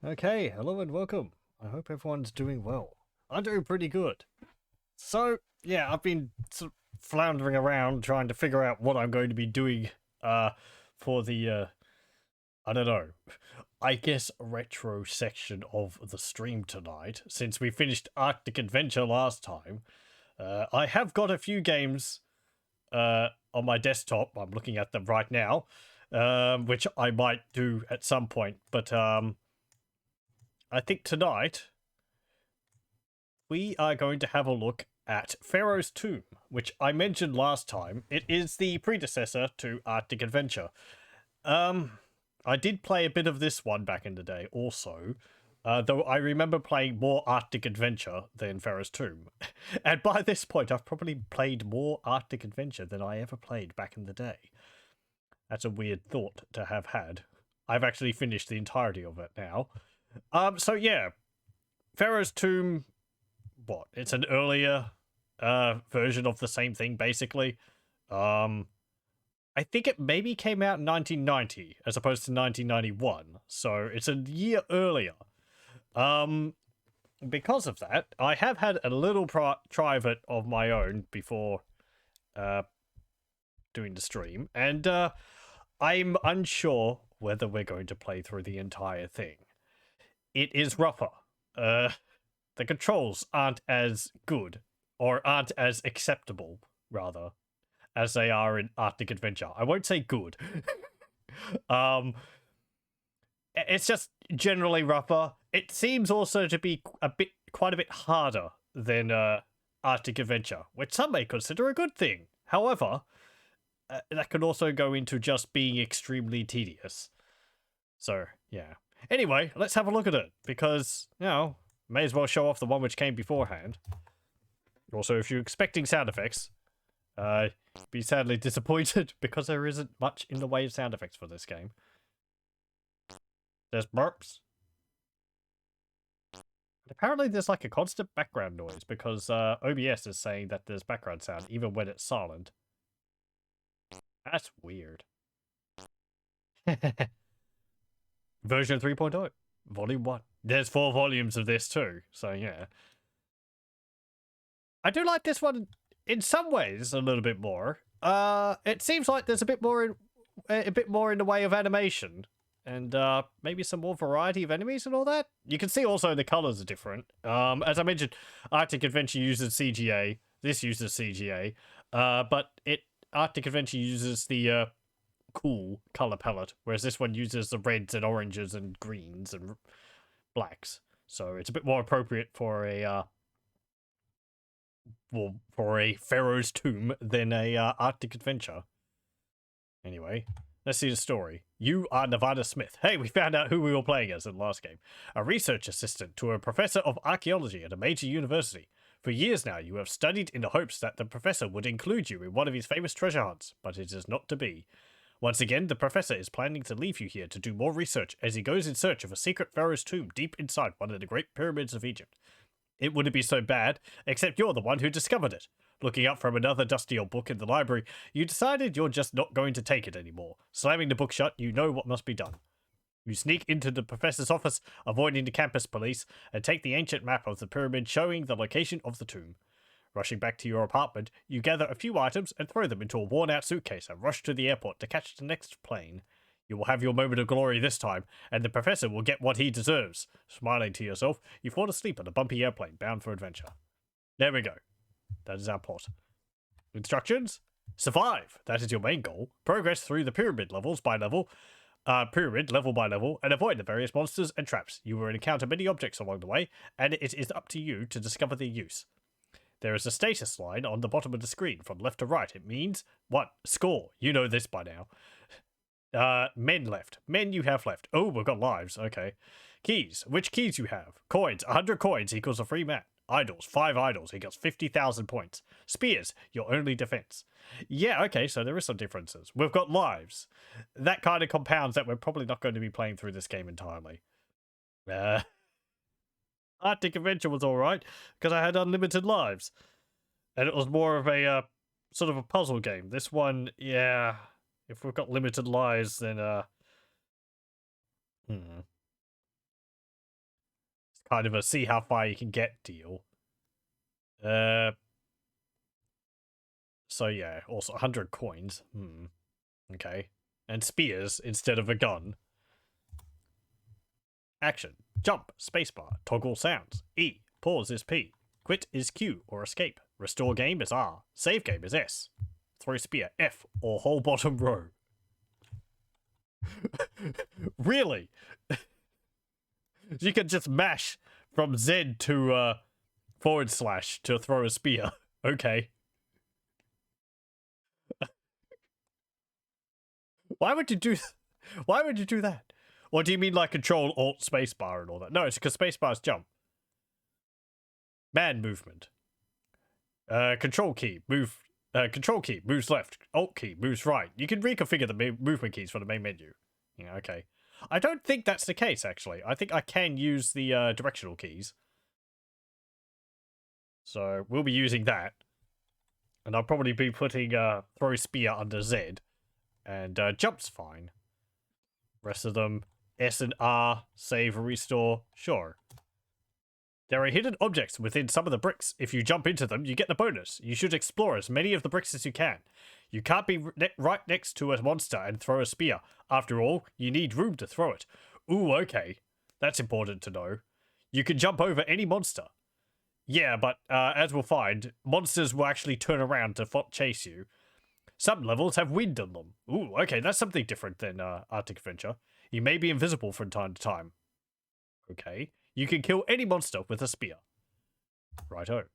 Okay, hello and welcome. I hope everyone's doing well. I'm doing pretty good. So, yeah, I've been sort of floundering around trying to figure out what I'm going to be doing for the I don't know. I guess retro section of the stream tonight since we finished Arctic Adventure last time. I have got a few games on my desktop. I'm looking at them right now. Which I might do at some point, but I think tonight we are going to have a look at Pharaoh's Tomb, which I mentioned last time. It is the predecessor to Arctic Adventure. I did play a bit of this one back in the day also, though I remember playing more Arctic Adventure than Pharaoh's Tomb. And by this point, I've probably played more Arctic Adventure than I ever played back in the day. That's a weird thought to have had. I've actually finished the entirety of it now. So yeah, Pharaoh's Tomb, what? It's an earlier version of the same thing, basically. I think it maybe came out in 1990 as opposed to 1991, so it's a year earlier. Because of that, I have had a little try of it of my own before doing the stream, and I'm unsure whether we're going to play through the entire thing. It is rougher. The controls aren't as good, or aren't as acceptable, rather, as they are in Arctic Adventure. I won't say good. It's just generally rougher. It seems also to be quite a bit harder than Arctic Adventure, which some may consider a good thing. However, that could also go into just being extremely tedious. So, yeah. Anyway, let's have a look at it, because, may as well show off the one which came beforehand. Also, if you're expecting sound effects, be sadly disappointed, because there isn't much in the way of sound effects for this game. There's burps. Apparently there's like a constant background noise, because OBS is saying that there's background sound, even when it's silent. That's weird. Version 3.0, Volume 1. There's 4 volumes of this too, so yeah. I do like this one in some ways a little bit more. It seems like there's a bit more in the way of animation, and maybe some more variety of enemies and all that. You can see also the colors are different. As I mentioned, Arctic Adventure uses CGA. This uses CGA, but Arctic Adventure uses the cool color palette, whereas this one uses the reds and oranges and greens and blacks. So it's a bit more appropriate for a Pharaoh's Tomb than a Arctic Adventure. Anyway, let's see the story. You are Nevada Smith. Hey, we found out who we were playing as in the last game. A research assistant to a professor of archaeology at a major university. For years now, you have studied in the hopes that the professor would include you in one of his famous treasure hunts, but it is not to be. Once again, the professor is planning to leave you here to do more research as he goes in search of a secret Pharaoh's tomb deep inside one of the great pyramids of Egypt. It wouldn't be so bad, except you're the one who discovered it. Looking up from another dusty old book in the library, you decided you're just not going to take it anymore. Slamming the book shut, you know what must be done. You sneak into the professor's office, avoiding the campus police, and take the ancient map of the pyramid showing the location of the tomb. Rushing back to your apartment, you gather a few items and throw them into a worn-out suitcase and rush to the airport to catch the next plane. You will have your moment of glory this time, and the professor will get what he deserves. Smiling to yourself, you fall asleep on a bumpy airplane bound for adventure. There we go. That is our plot. Instructions? Survive. That is your main goal. Progress through the pyramid level by level, and avoid the various monsters and traps. You will encounter many objects along the way, and it is up to you to discover their use. There is a status line on the bottom of the screen from left to right. It means, what? Score. You know this by now. Men left. Men you have left. Oh, we've got lives. Okay. Keys. Which keys you have? Coins. 100 coins equals a free mat. Idols. 5 idols equals 50,000 points. Spears. Your only defense. Yeah, okay, so there is some differences. We've got lives. That kind of compounds that we're probably not going to be playing through this game entirely. Arctic Adventure was alright, because I had unlimited lives. And it was more of a, sort of a puzzle game. This one, yeah, if we've got limited lives, then, kind of a see how far you can get deal. So yeah, also 100 coins. Okay. And spears instead of a gun. Action. Jump, spacebar, toggle sounds. E, pause is P. Quit is Q or escape. Restore game is R. Save game is S. Throw spear F or whole bottom row. Really? You can just mash from Z to / to throw a spear. Okay. Why would you do that? Or do you mean like Control Alt spacebar and all that? No, it's because spacebar's jump. Man movement. Control key moves left. Alt key moves right. You can reconfigure the movement keys for the main menu. Yeah, okay. I don't think that's the case, actually. I think I can use the directional keys. So we'll be using that. And I'll probably be putting throw spear under Z. And jump's fine. Rest of them, S and R, save or restore, sure. There are hidden objects within some of the bricks. If you jump into them, you get the bonus. You should explore as many of the bricks as you can. You can't be right next to a monster and throw a spear. After all, you need room to throw it. Ooh, okay. That's important to know. You can jump over any monster. Yeah, but as we'll find, monsters will actually turn around to chase you. Some levels have wind on them. Ooh, okay, that's something different than Arctic Adventure. You may be invisible from time to time. Okay. You can kill any monster with a spear. Righto.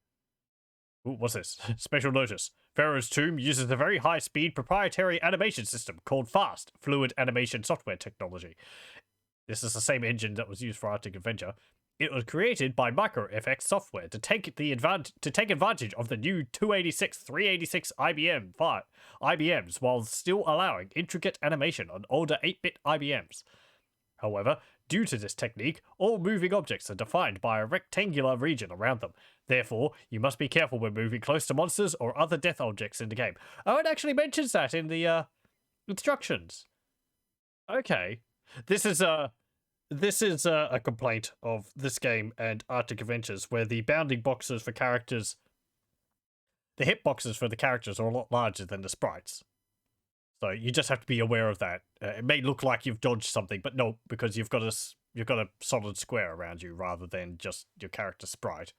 Ooh, what's this? Special notice. Pharaoh's Tomb uses a very high-speed proprietary animation system called FAST, Fluid Animation Software Technology. This is the same engine that was used for Arctic Adventure. It was created by MicroFX Software to take advantage of the new 286, 386 IBMs while still allowing intricate animation on older 8-bit IBMs. However, due to this technique, all moving objects are defined by a rectangular region around them. Therefore, you must be careful when moving close to monsters or other death objects in the game. Oh, it actually mentions that in the instructions. Okay. This is a complaint of this game and Arctic Adventures, where the bounding boxes for characters, the hitboxes for the characters are a lot larger than the sprites. So you just have to be aware of that. It may look like you've dodged something, but no, because you've got a solid square around you rather than just your character sprite.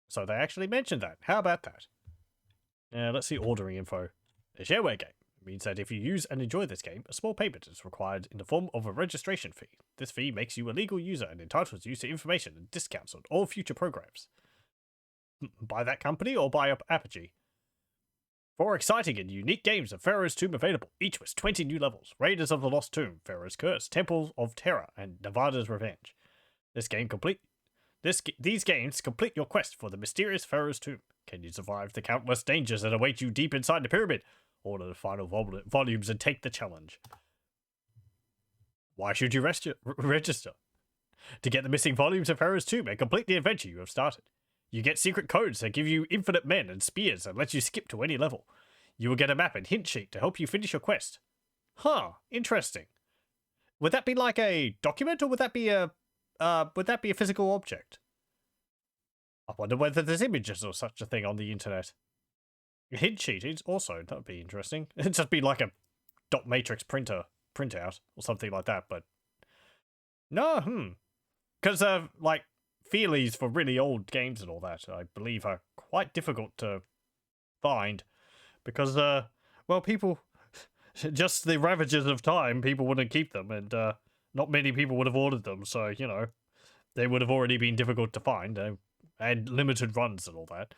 So they actually mentioned that. How about that? Let's see ordering info. A shareware game means that if you use and enjoy this game, a small payment is required in the form of a registration fee. This fee makes you a legal user and entitles you to information and discounts on all future programs. By that company or by Apogee? 4 exciting and unique games of Pharaoh's Tomb available, each with 20 new levels: Raiders of the Lost Tomb, Pharaoh's Curse, Temple of Terror, and Nevada's Revenge. These games complete your quest for the mysterious Pharaoh's Tomb. Can you survive the countless dangers that await you deep inside the pyramid? Order the final volumes and take the challenge. Why should you register? To get the missing volumes of Pharaoh's Tomb and complete the adventure you have started. You get secret codes that give you infinite men and spears and let you skip to any level. You will get a map and hint sheet to help you finish your quest. Huh, interesting. Would that be like a document, or would that be a physical object? I wonder whether there's images or such a thing on the internet. A hint sheet is also, that would be interesting. It'd just be like a dot matrix printout or something like that, but no, because like feelies for really old games and all that, I believe, are quite difficult to find because well, people, just the ravages of time, people wouldn't keep them, and not many people would have ordered them, so you know, they would have already been difficult to find, and limited runs and all that.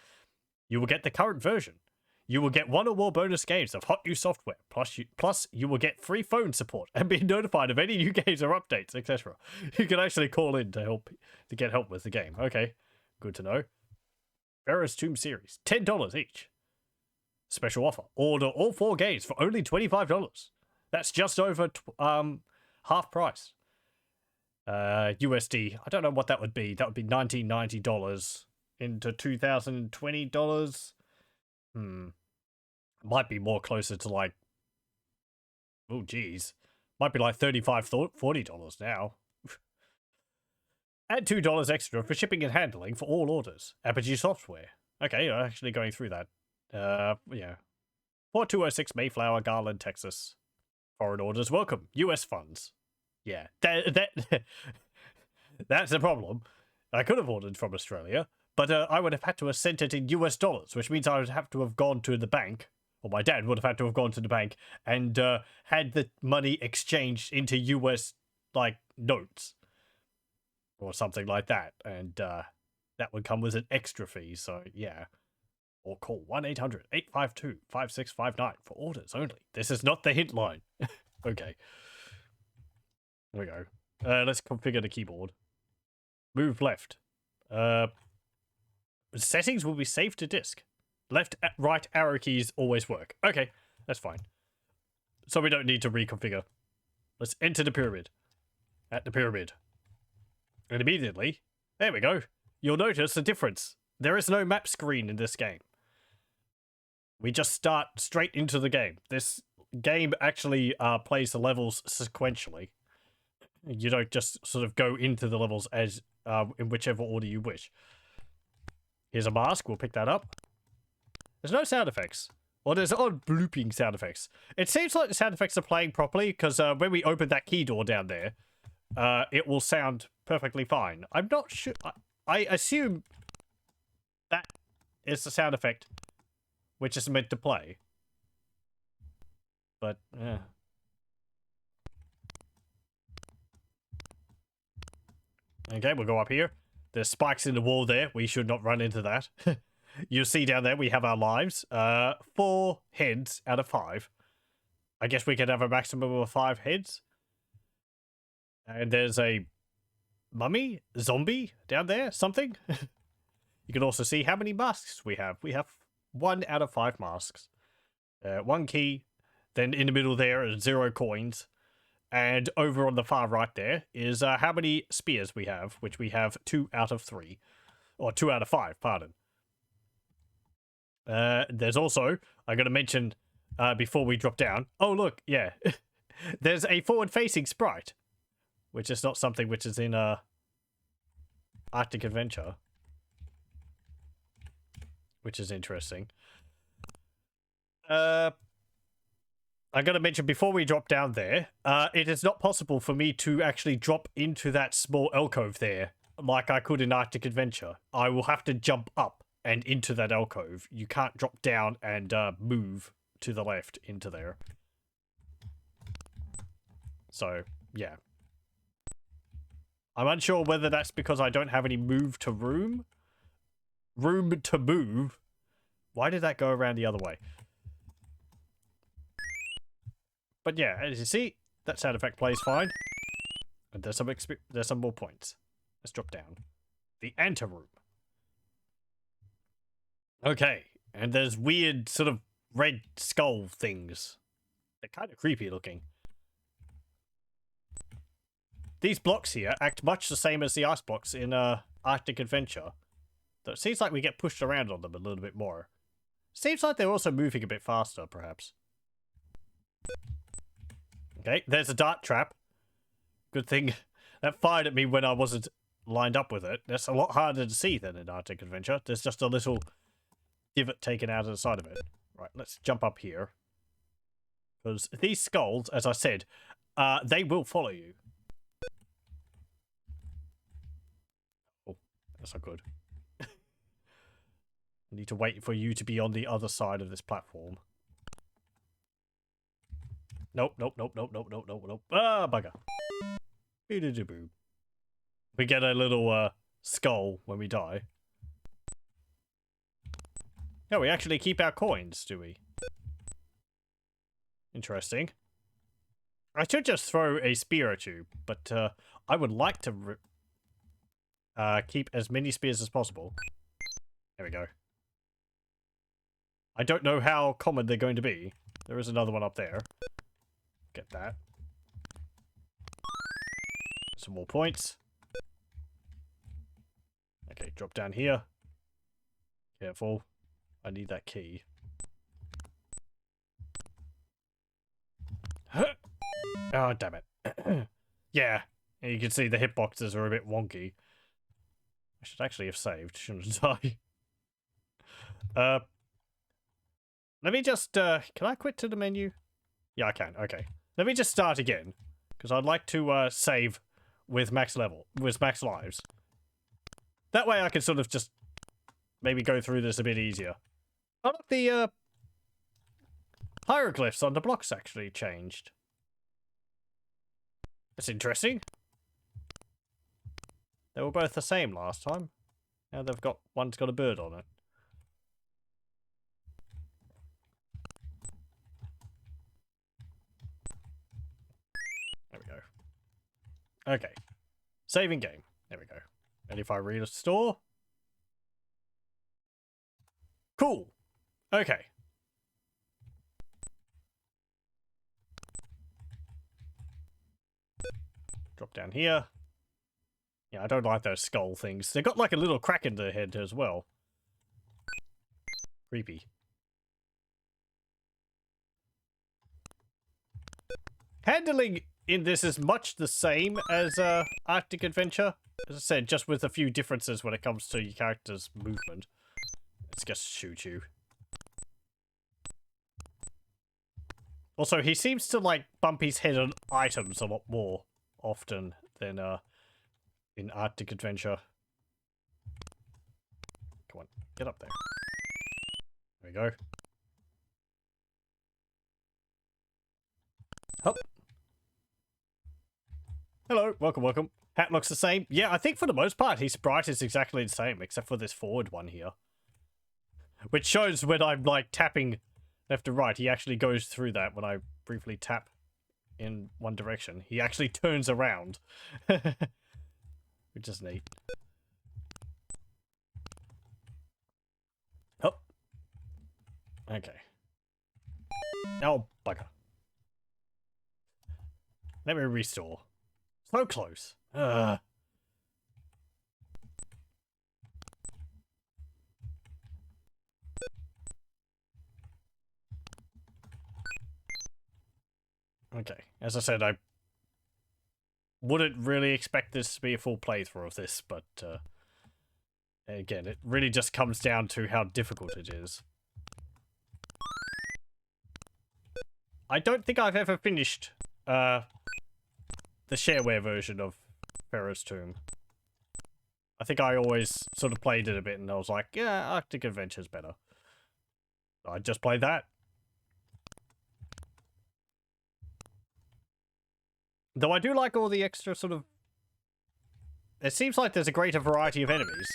You will get the current version. You will get 1 or more bonus games of hot new software. Plus, you will get free phone support and be notified of any new games or updates, etc. You can actually call in to get help with the game. Okay, good to know. Pharaoh's Tomb series, $10 each. Special offer: order all 4 games for only $25. That's just over half price. USD. I don't know what that would be. That would be $19.90 into $2020. Might be more closer to like, oh geez, might be like $35, $40 now. Add $2 extra for shipping and handling for all orders. Apogee Software. Okay, you're actually going through that. Yeah. 4206 Mayflower, Garland, Texas. Foreign orders welcome. US funds. Yeah, that's the problem. I could have ordered from Australia, but I would have had to have sent it in US dollars, which means I would have to have gone to the bank, or my dad would have had to have gone to the bank and had the money exchanged into US, like, notes. Or something like that. And that would come with an extra fee, so yeah. Or call 1-800-852-5659 for orders only. This is not the hint line. Okay. There we go. Let's configure the keyboard. Move left. Settings will be saved to disk. Left, right arrow keys always work. Okay, that's fine. So we don't need to reconfigure. Let's enter the pyramid. At the pyramid. And immediately, there we go. You'll notice the difference. There is no map screen in this game. We just start straight into the game. This game actually plays the levels sequentially. You don't just sort of go into the levels as in whichever order you wish. Here's a mask. We'll pick that up. There's no sound effects. Well, there's odd blooping sound effects. It seems like the sound effects are playing properly because when we open that key door down there, it will sound perfectly fine. I'm not sure. I assume that is the sound effect which is meant to play. But, yeah. Okay, we'll go up here. There's spikes in the wall there. We should not run into that. You'll see down there we have our lives. 4 heads out of 5. I guess we could have a maximum of 5 heads. And there's a mummy? Zombie down there? Something? You can also see how many masks we have. We have 1 out of 5 masks. 1 key. Then in the middle there is 0 coins. And over on the far right there is how many spears we have, which we have 2 out of 3. Or 2 out of 5, pardon. There's also, I'm going to mention before we drop down. Oh, look, yeah. There's a forward-facing sprite. Which is not something which is in Arctic Adventure. Which is interesting. I'm going to mention before we drop down there, it is not possible for me to actually drop into that small alcove there like I could in Arctic Adventure. I will have to jump up and into that alcove. You can't drop down and move to the left into there. So, yeah. I'm unsure whether that's because I don't have any move to room. Room to move. Why did that go around the other way? But yeah, as you see, that sound effect plays fine. And there's some more points. Let's drop down. The anteroom. Okay, and there's weird sort of red skull things. They're kind of creepy looking. These blocks here act much the same as the ice blocks in Arctic Adventure. Though it seems like we get pushed around on them a little bit more. Seems like they're also moving a bit faster, perhaps. Okay, there's a dart trap. Good thing that fired at me when I wasn't lined up with it. That's a lot harder to see than in Arctic Adventure. There's just a little divot taken out of the side of it. Right, let's jump up here. Because these skulls, as I said, they will follow you. Oh, that's not good. I need to wait for you to be on the other side of this platform. Nope, nope, nope, nope, nope, nope, nope, nope. Ah, bugger. We get a little skull when we die. No, we actually keep our coins, do we? Interesting. I should just throw a spear at you, but I would like to keep as many spears as possible. There we go. I don't know how common they're going to be. There is another one up there. Get that. Some more points. Okay, drop down here. Careful. I need that key. Oh, damn it. Yeah, and you can see the hitboxes are a bit wonky. I should actually have saved, shouldn't I? Let me just, can I quit to the menu? Yeah, I can. Okay. Let me just start again. Because I'd like to, save with max lives. That way I can sort of just maybe go through this a bit easier. Oh, look, the, hieroglyphs on the blocks actually changed. That's interesting. They were both the same last time. Now they've got, one's got a bird on it. There we go. Okay. Saving game. There we go. And if I restore. Cool. Okay. Drop down here. Yeah, I don't like those skull things. They've got like a little crack in their head as well. Creepy. Handling in this is much the same as Arctic Adventure. As I said, just with a few differences when it comes to your character's movement. Let's just shoot you. Also, he seems to like bump his head on items a lot more often than in Arctic Adventure. Come on, get up there. There we go. Hop. Hello, welcome, welcome. Hat looks the same. Yeah, I think for the most part, his sprite is exactly the same, except for this forward one here. Which shows when I'm, like, tapping left to right, he actually goes through that when I briefly tap in one direction. He actually turns around. Which is neat. Oh. Okay. Oh, bugger. Let me restore. So close. Okay. As I said, I wouldn't really expect this to be a full playthrough of this, but again, it really just comes down to how difficult it is. I don't think I've ever finished the shareware version of Pharaoh's Tomb. I think I always sort of played it a bit and I was like, yeah, Arctic Adventure's better. I just played that. Though I do like all the extra sort of... It seems like there's a greater variety of enemies,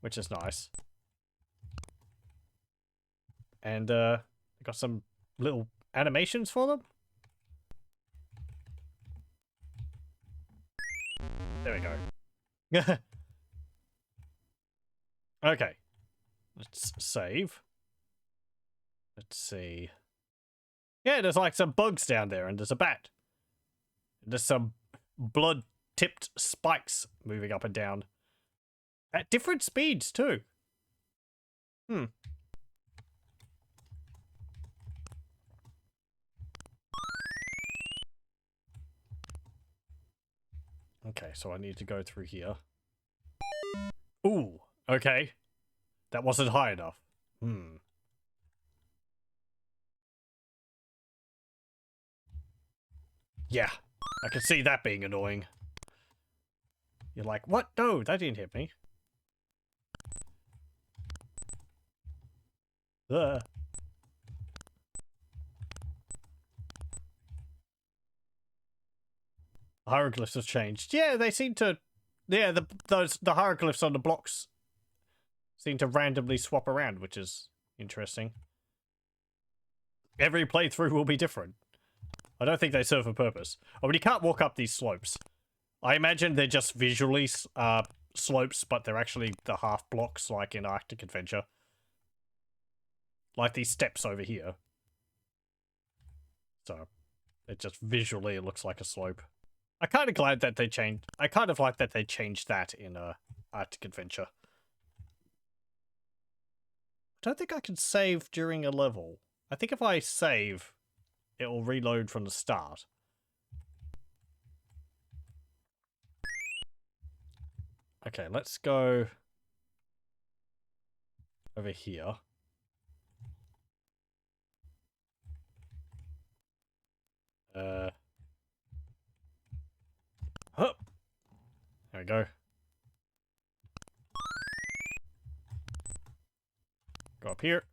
which is nice. And I got some little animations for them. There we go. Okay. Let's save. Let's see. Yeah, there's like some bugs down there and there's a bat. There's some blood-tipped spikes moving up and down. At different speeds, too. Hmm. Okay, so I need to go through here. Ooh, okay. That wasn't high enough. Hmm. Yeah, I can see that being annoying. You're like, what? No, that didn't hit me. The hieroglyphs have changed. Yeah, they seem to... Yeah, the hieroglyphs on the blocks seem to randomly swap around, which is interesting. Every playthrough will be different. I don't think they serve a purpose. Oh, but you can't walk up these slopes. I imagine they're just visually slopes, but they're actually the half blocks, like in Arctic Adventure. Like these steps over here. So, it just visually it looks like a slope. I'm kind of glad that they changed... I kind of like that they changed that in Arctic Adventure. I don't think I can save during a level. I think if I save, it will reload from the start. Okay, let's go over here. Huh. There we go. Go up here.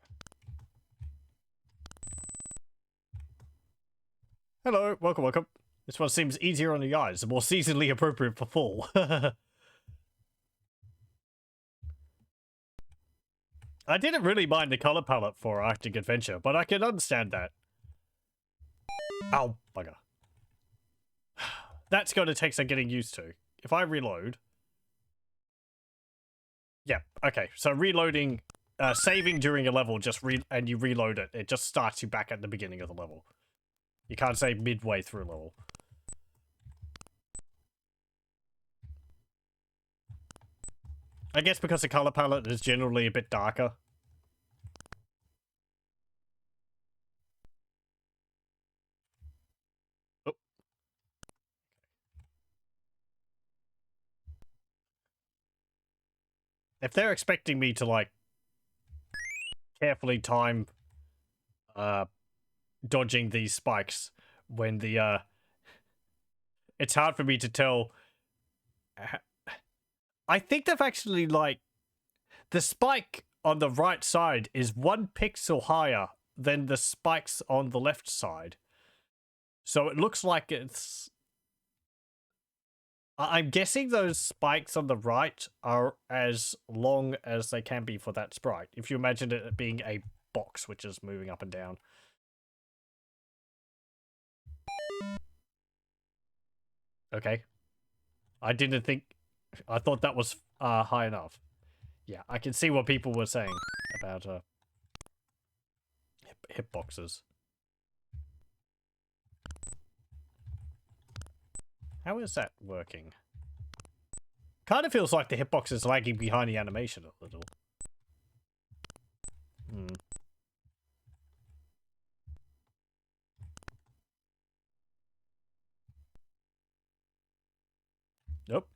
Hello, welcome, welcome. This one seems easier on the eyes, more seasonally appropriate for fall. I didn't really mind the color palette for Arctic Adventure, but I can understand that. Ow, bugger. That's going to take some getting used to. If I reload... Yeah, okay. So reloading, saving during a level, and you reload it, it just starts you back at the beginning of the level. You can't save midway through a level. I guess because the color palette is generally a bit darker. Oh. If they're expecting me to, like, carefully time dodging these spikes when the it's hard for me to tell. I think they've actually, like, the spike on the right side is 1 pixel higher than the spikes on the left side, so it looks like it's... I'm guessing those spikes on the right are as long as they can be for that sprite, if you imagine it being a box which is moving up and down. Okay. I didn't think... I thought that was high enough. Yeah, I can see what people were saying about hitboxes. How is that working? Kind of feels like the hitbox is lagging behind the animation a little. Nope.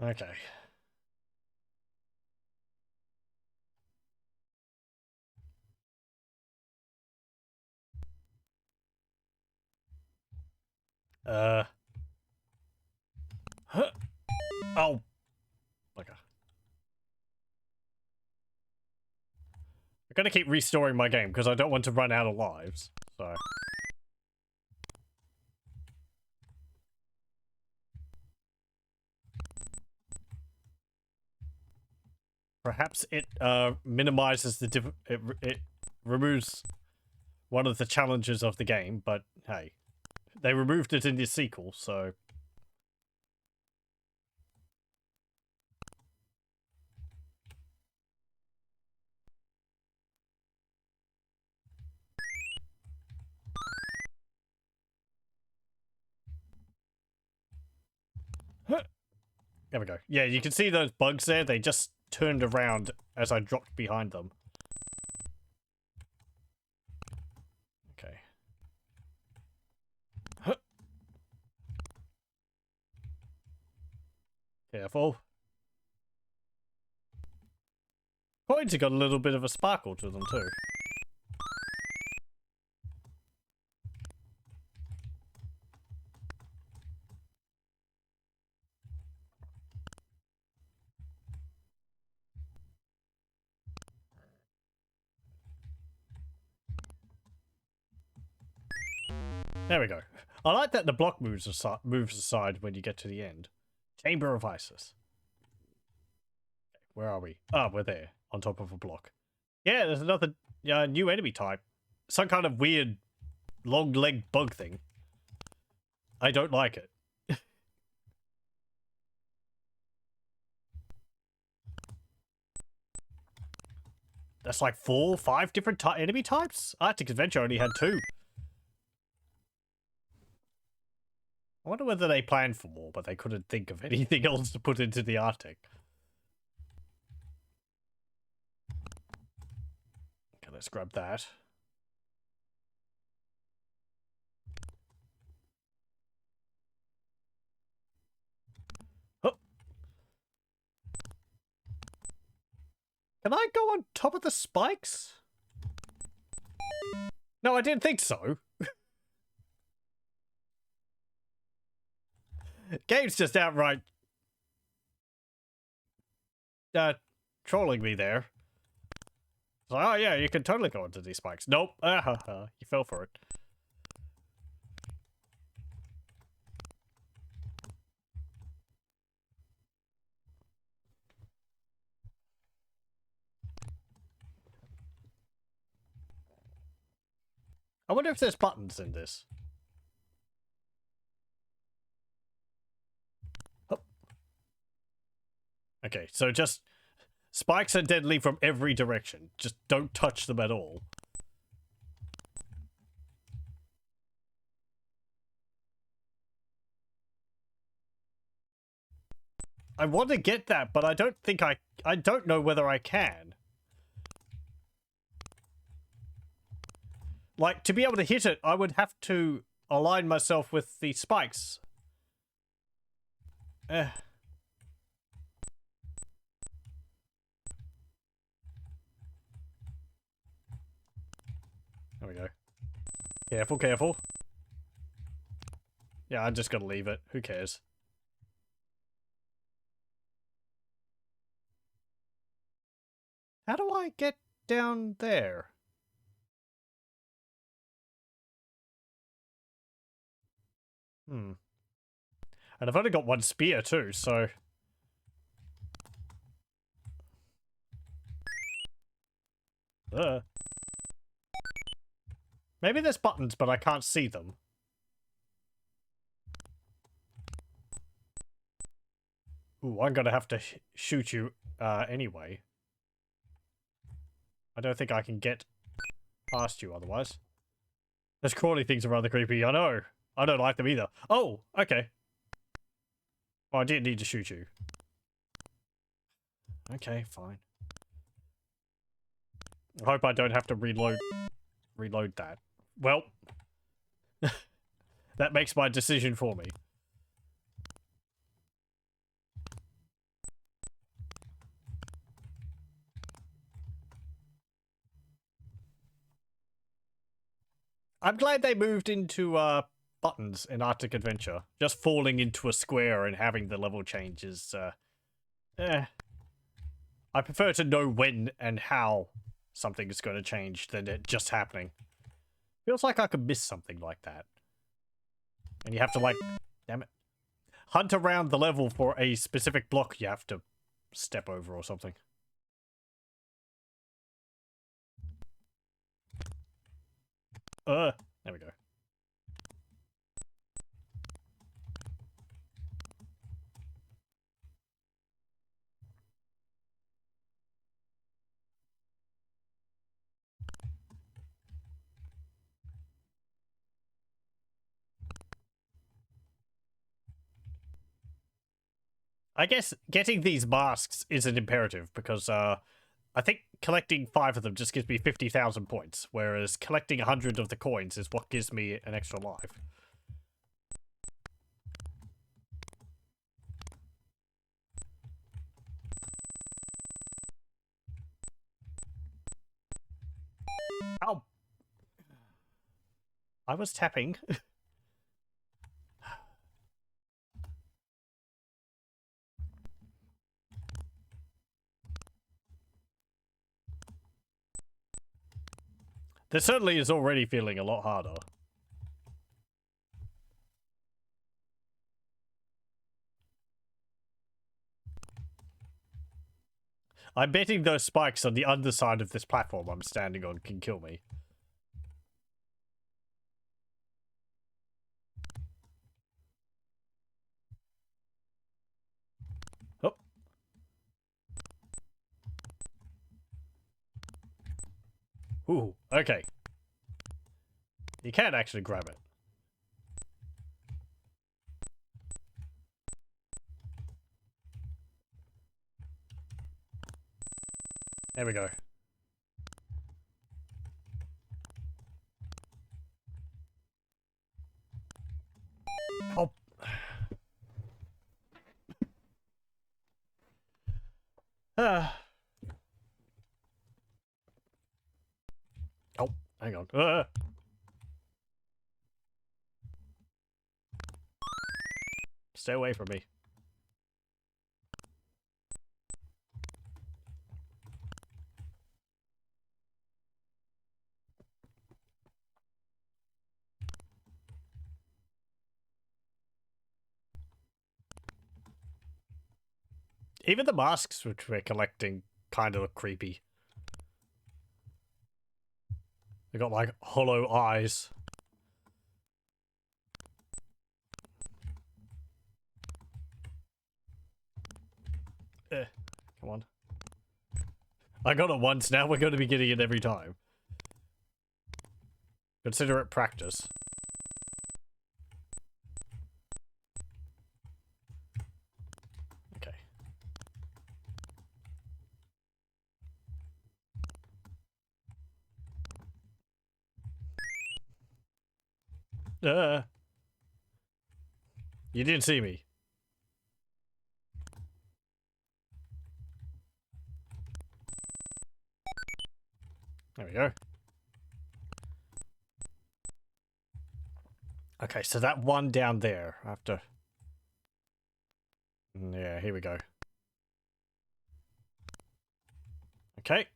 Okay. Huh. Oh. Okay. I'm gonna keep restoring my game because I don't want to run out of lives. So. Perhaps it minimizes the it removes one of the challenges of the game, but hey, they removed it in the sequel, so... There we go. Yeah, you can see those bugs there. They just turned around as I dropped behind them. Okay. Careful. Coins have got a little bit of a sparkle to them too. There we go. I like that the block moves aside when you get to the end. Chamber of Isis. Where are we? Ah, we're there, on top of a block. Yeah, there's another new enemy type. Some kind of weird long-legged bug thing. I don't like it. That's like 4, 5 different enemy types? Arctic Adventure only had 2. I wonder whether they planned for more, but they couldn't think of anything else to put into the Arctic. Okay, let's grab that. Can I go on top of the spikes? No, I didn't think so. Game's just outright trolling me there. So, oh yeah, you can totally go onto these spikes. Nope. You fell for it. I wonder if there's buttons in this. Oh. Okay, so just... Spikes are deadly from every direction. Just don't touch them at all. I want to get that, but I don't think I don't know whether I can. Like, to be able to hit it, I would have to align myself with the spikes. There we go. Careful, careful. Yeah, I'm just gonna leave it. Who cares? How do I get down there? And I've only got one spear too, so... Maybe there's buttons, but I can't see them. Ooh, I'm gonna have to shoot you anyway. I don't think I can get past you otherwise. Those crawly things are rather creepy, I know. I don't like them either. Oh, okay. Oh, I didn't need to shoot you. Okay, fine. I hope I don't have to reload that. Well, that makes my decision for me. I'm glad they moved into buttons in Arctic Adventure. Just falling into a square and having the level change is I prefer to know when and how something is going to change than it just happening. Feels like I could miss something like that. And you have to, like, damn it, hunt around the level for a specific block you have to step over or something. There we go. I guess getting these masks is an imperative because I think collecting 5 of them just gives me 50,000 points, whereas collecting 100 of the coins is what gives me an extra life. Ow! I was tapping. This certainly is already feeling a lot harder. I'm betting those spikes on the underside of this platform I'm standing on can kill me. Oh. Ooh, okay. You can actually grab it. There we go. Oh. hang on. Stay away from me. Even the masks which we're collecting kind of look creepy. They got like hollow eyes. Come on. I got it once, now we're going to be getting it every time. Consider it practice. Okay. You didn't see me. There we go. Okay, so that one down there, I have to... Yeah, here we go. Okay.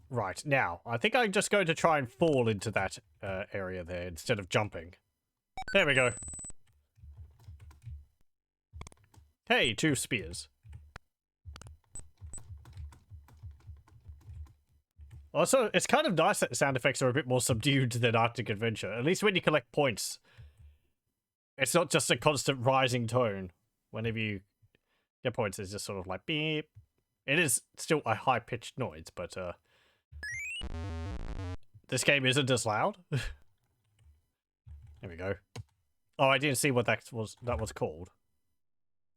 Right, now, I think I'm just going to try and fall into that area there instead of jumping. There we go. Hey, 2 spears. Also, it's kind of nice that the sound effects are a bit more subdued than Arctic Adventure. At least when you collect points, it's not just a constant rising tone. Whenever you get points, it's just sort of like beep. It is still a high-pitched noise, but this game isn't as loud. There we go. Oh, I didn't see what that was called.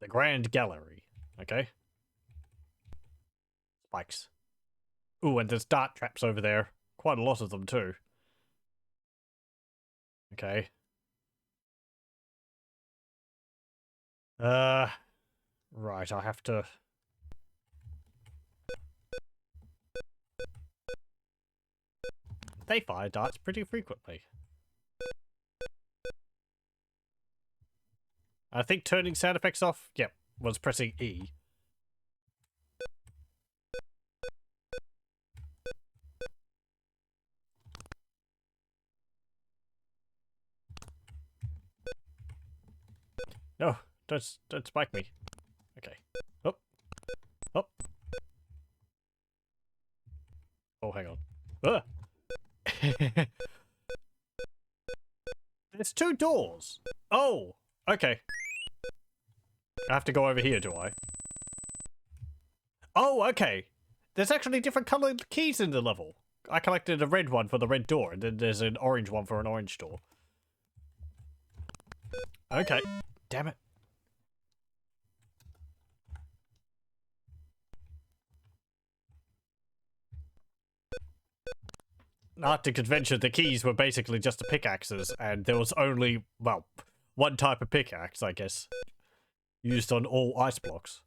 The Grand Gallery. Okay. Spikes. Ooh, and there's dart traps over there. Quite a lot of them, too. Okay. Right, I have to... They fire darts pretty frequently. I think turning sound effects off, yep, was pressing E. No, don't spike me. Okay. Up. Up. Oh, hang on. There's 2 doors. Oh, okay. I have to go over here, do I? Oh, okay. There's actually different colored keys in the level. I collected a red one for the red door, and then there's an orange one for an orange door. Okay. Damn it. In Arctic Adventure, the keys were basically just the pickaxes, and there was only, well, one type of pickaxe, I guess, used on all ice blocks.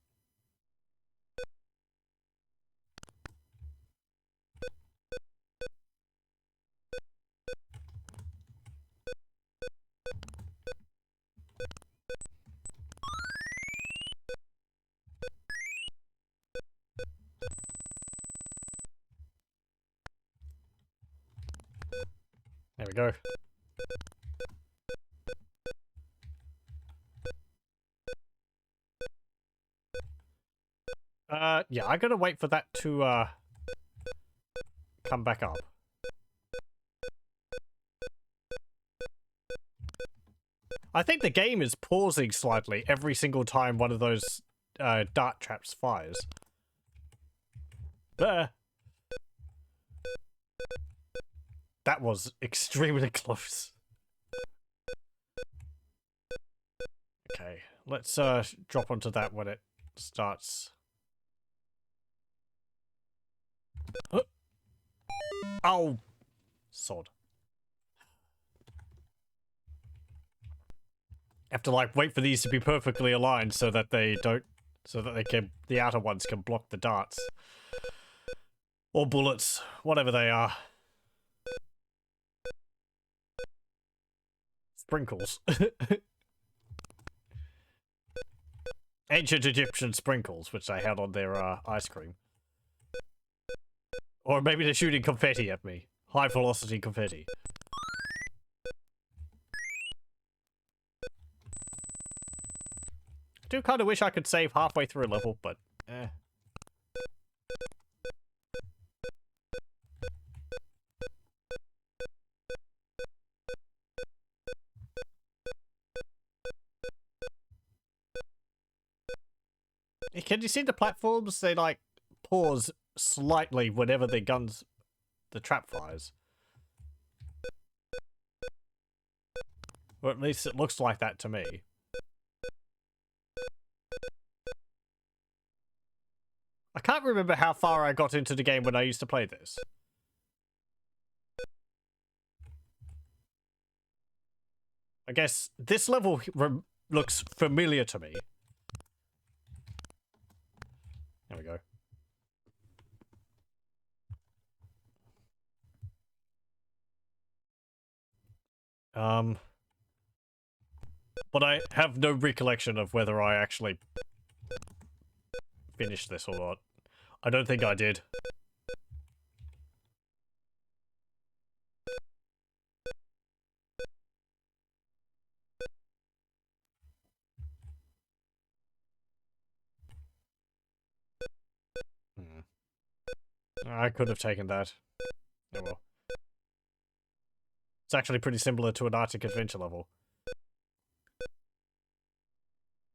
There we go. Yeah, I gotta wait for that to, come back up. I think the game is pausing slightly every single time one of those, dart traps fires. That was extremely close. Okay, let's, drop onto that when it starts. Oh, sod. Have to like wait for these to be perfectly aligned so that they don't, so that they can, the outer ones can block the darts. Or bullets, whatever they are. Sprinkles. Ancient Egyptian sprinkles, which they had on their ice cream. Or maybe they're shooting confetti at me. High velocity confetti. I do kind of wish I could save halfway through a level, but eh. Can you see the platforms? They like pause slightly whenever the trap fires. Or at least it looks like that to me. I can't remember how far I got into the game when I used to play this. I guess this level looks familiar to me. There we go. But I have no recollection of whether I actually finished this or not. I don't think I did. I could have taken that. Oh well. It's actually pretty similar to an Arctic Adventure level.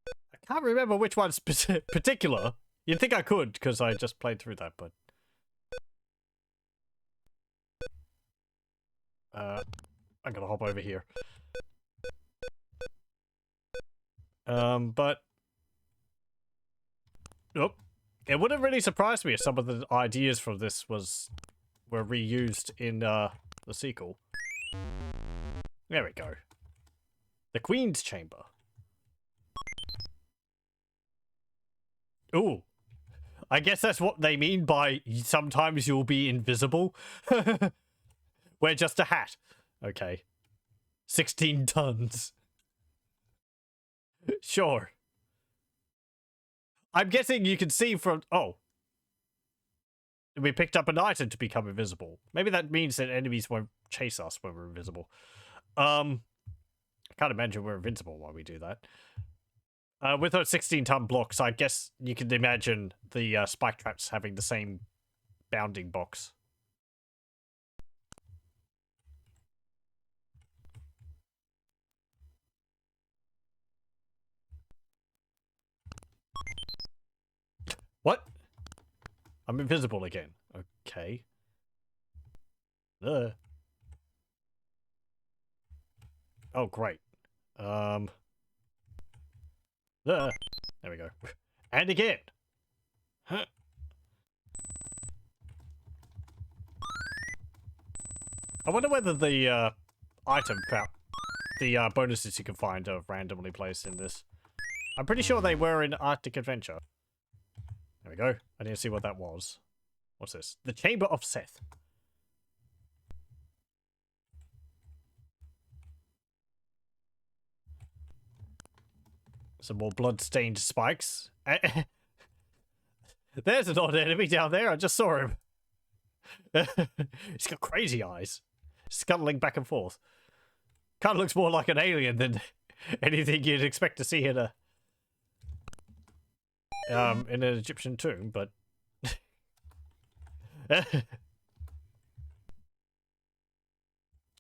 I can't remember which one's particular. You'd think I could, because I just played through that, but... I'm gonna hop over here. But... Nope. It would have really surprised me if some of the ideas from this were reused in, the sequel. There we go. The Queen's Chamber. Ooh. I guess that's what they mean by sometimes you'll be invisible. Wear just a hat. Okay. 16 tons. Sure. I'm guessing you can see from... Oh. We picked up an item to become invisible. Maybe that means that enemies won't chase us when we're invisible. I can't imagine we're invincible while we do that. With those 16-ton blocks, I guess you can imagine the spike traps having the same bounding box. What? I'm invisible again. Okay. Oh, great. There we go. And again. Huh. I wonder whether the bonuses you can find are randomly placed in this. I'm pretty sure they were in Arctic Adventure. There we go. I didn't see what that was. What's this? The Chamber of Seth. Some more blood-stained spikes. There's an odd enemy down there. I just saw him. He's got crazy eyes. Scuttling back and forth. Kind of looks more like an alien than anything you'd expect to see in an Egyptian tomb, but...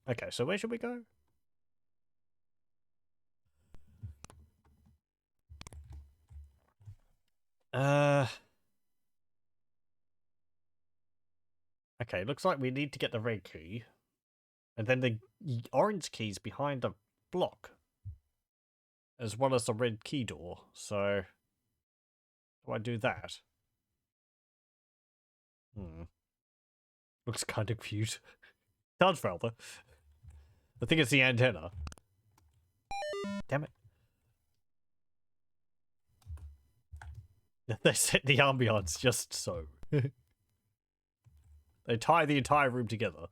Okay, so where should we go? Okay, looks like we need to get the red key. And then the orange key's behind the block. As well as the red key door. So, do I do that? Looks kind of cute. Sounds rather. I think it's the antenna. Damn it. They set the ambiance just so. They tie the entire room together.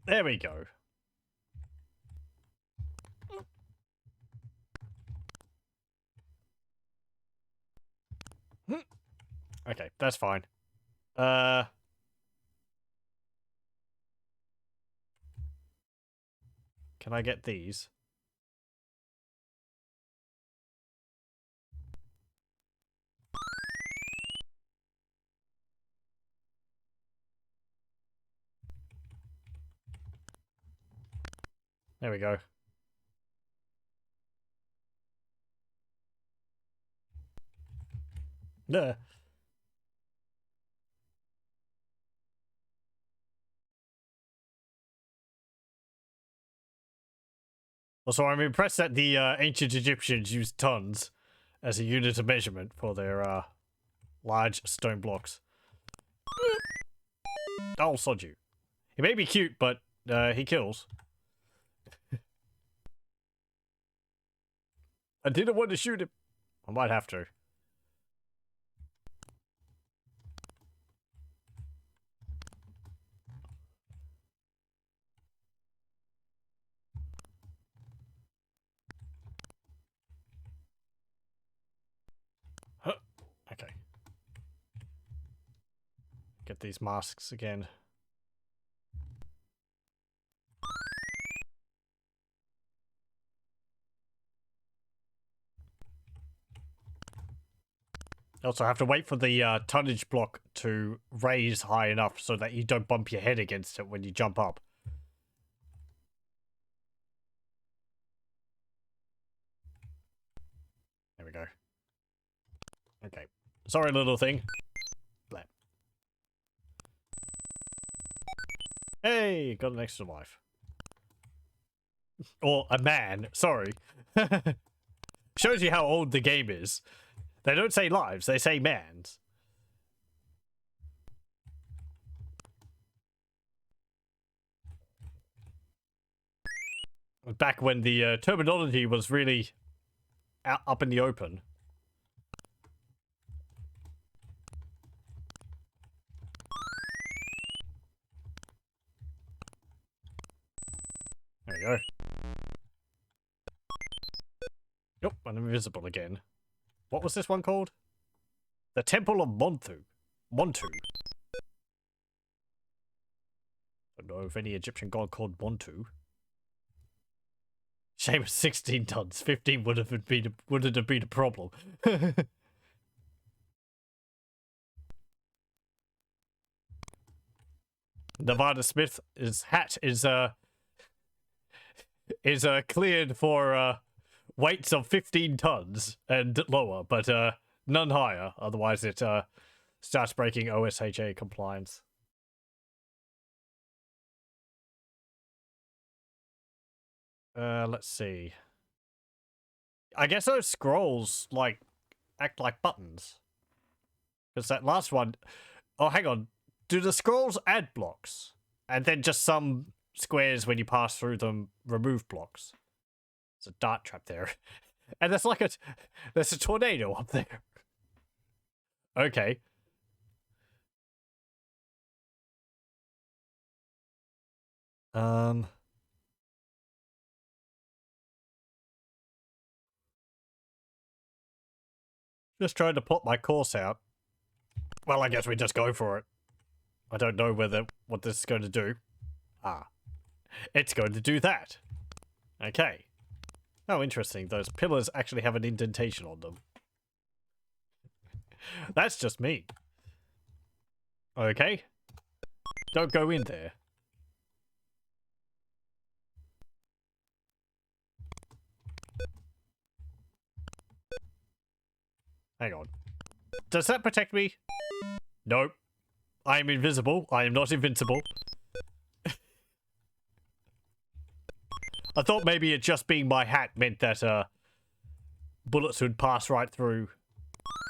There we go. Okay, that's fine. Can I get these? There we go. Yeah. Also, I'm impressed that the ancient Egyptians used tons as a unit of measurement for their large stone blocks. I'll sod you. He may be cute, but he kills. I didn't want to shoot him. I might have to. Huh. Okay. Get these masks again. Also, have to wait for the tonnage block to raise high enough so that you don't bump your head against it when you jump up. There we go. Okay. Sorry, little thing. Blah. Hey, got an extra life. Or a man. Sorry. Shows you how old the game is. They don't say lives, they say mans. Back when the terminology was really up in the open. There you go. Nope, I'm invisible again. What was this one called? The Temple of Montu. Montu. I don't know of any Egyptian god called Montu. Shame it's 16 tons. 15 wouldn't have been a problem. Nevada Smith, his hat is cleared for weights of 15 tons and lower, but none higher. Otherwise, it starts breaking OSHA compliance. Let's see. I guess those scrolls like act like buttons. Because that last one. Oh, hang on. Do the scrolls add blocks, and then just some squares when you pass through them remove blocks? There's a dart trap there. And there's like there's a tornado up there. Okay. Just trying to plot my course out. Well, I guess we just go for it. I don't know what this is going to do. Ah. It's going to do that. Okay. Oh, interesting. Those pillars actually have an indentation on them. That's just me. Okay. Don't go in there. Hang on. Does that protect me? Nope. I am invisible. I am not invincible. I thought maybe it just being my hat meant that bullets would pass right through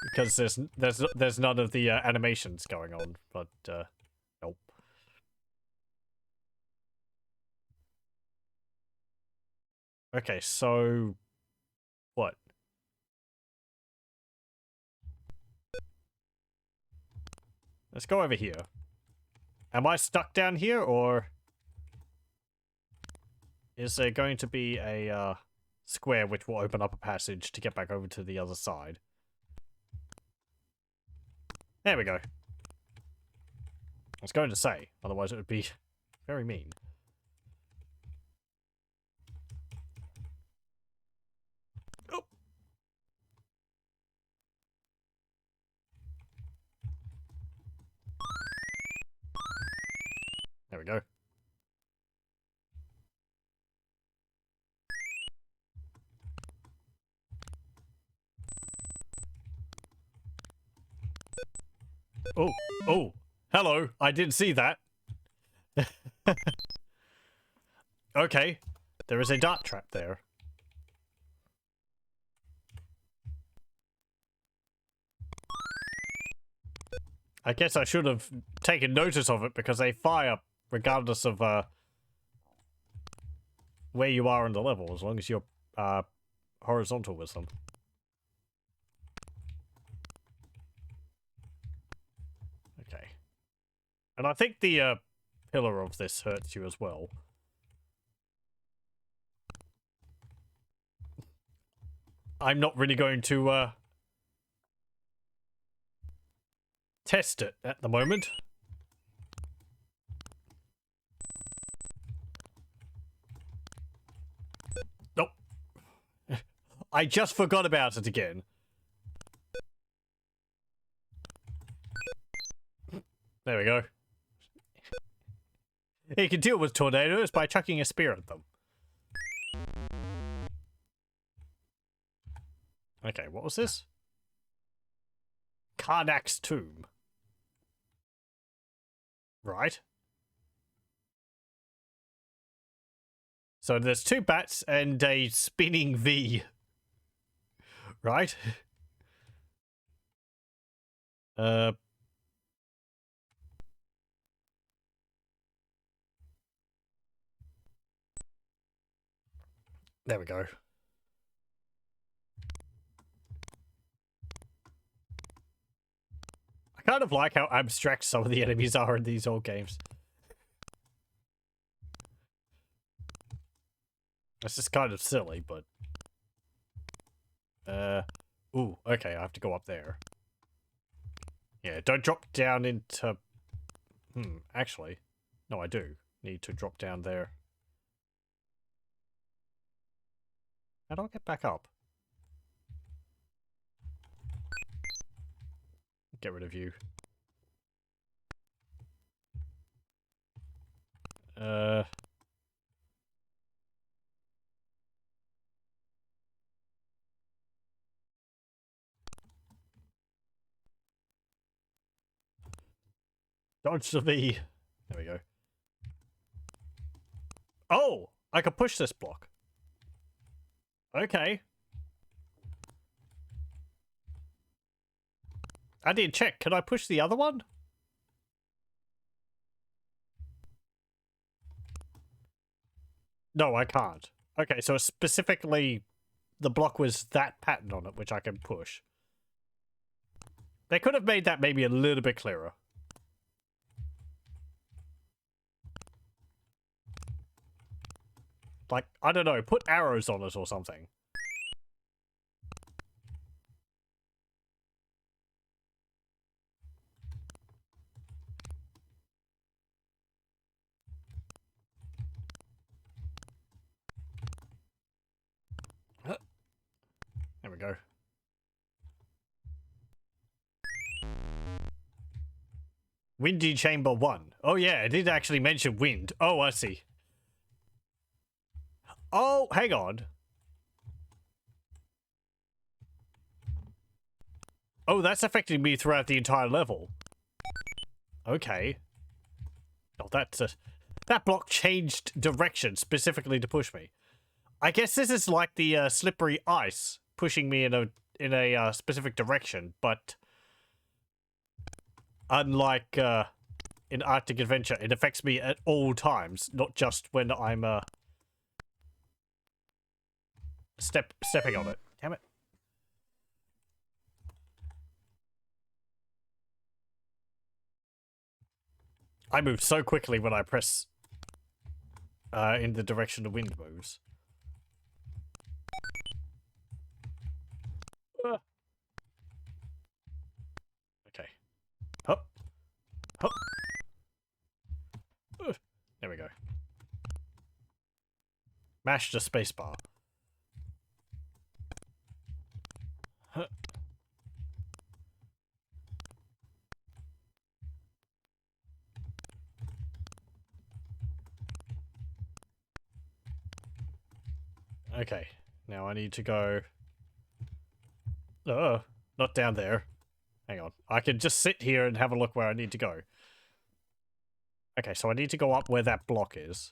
because there's none of the animations going on, but nope. Okay, so what? Let's go over here. Am I stuck down here, or is there going to be a square which will open up a passage to get back over to the other side? There we go. I was going to say, otherwise it would be very mean. Oh. There we go. Oh, oh, hello. I didn't see that. Okay, there is a dart trap there. I guess I should have taken notice of it because they fire regardless of where you are in the level, as long as you're horizontal with them. Okay. And I think the pillar of this hurts you as well. I'm not really going to test it at the moment. Nope. I just forgot about it again. There we go. You can deal with tornadoes by chucking a spear at them. Okay, what was this? Karnak's tomb. Right. So there's 2 bats and a spinning V. Right? There we go. I kind of like how abstract some of the enemies are in these old games. It's just kind of silly, but... Ooh, okay, I have to go up there. Yeah, don't drop down into... actually. No, I do need to drop down there. How do I get back up? Get rid of you. Dodge the V. There we go. Oh! I can push this block. Okay. I didn't check. Can I push the other one? No, I can't. Okay, so specifically the block was that pattern on it, which I can push. They could have made that maybe a little bit clearer. Like, I don't know, put arrows on it or something. There we go. Windy Chamber 1. Oh yeah, it did actually mention wind. Oh, I see. Oh, hang on. Oh, that's affecting me throughout the entire level. Okay. Oh, that block changed direction specifically to push me. I guess this is like the slippery ice pushing me in a specific direction, but unlike in Arctic Adventure, it affects me at all times, not just when I'm stepping on it. Damn it. I move so quickly when I press in the direction the wind moves. Okay. Hup. Hup. There we go. Mash the spacebar. Huh. Okay. Now I need to go... not down there. Hang on. I can just sit here and have a look where I need to go. Okay, so I need to go up where that block is.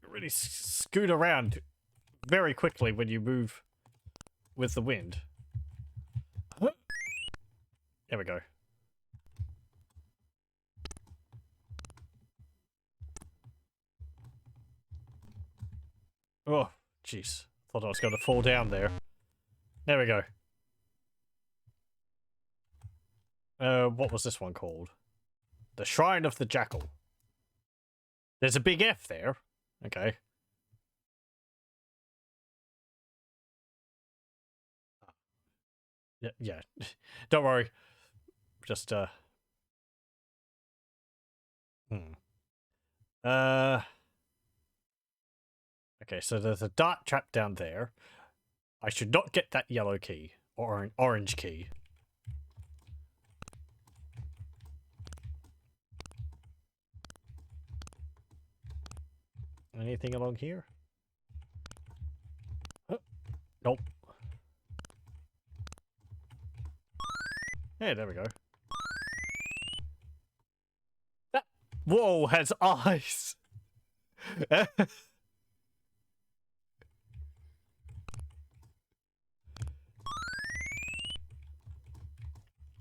Really scoot around very quickly when you move with the wind. There we go. Oh, jeez. Thought I was going to fall down there. There we go. What was this one called? The Shrine of the Jackal. There's a big F there. Okay. Yeah. Don't worry. Just, Okay, so there's a dart trap down there. I should not get that yellow key. Or an orange key. Anything along here? Nope. Hey, there we go. That wall has eyes.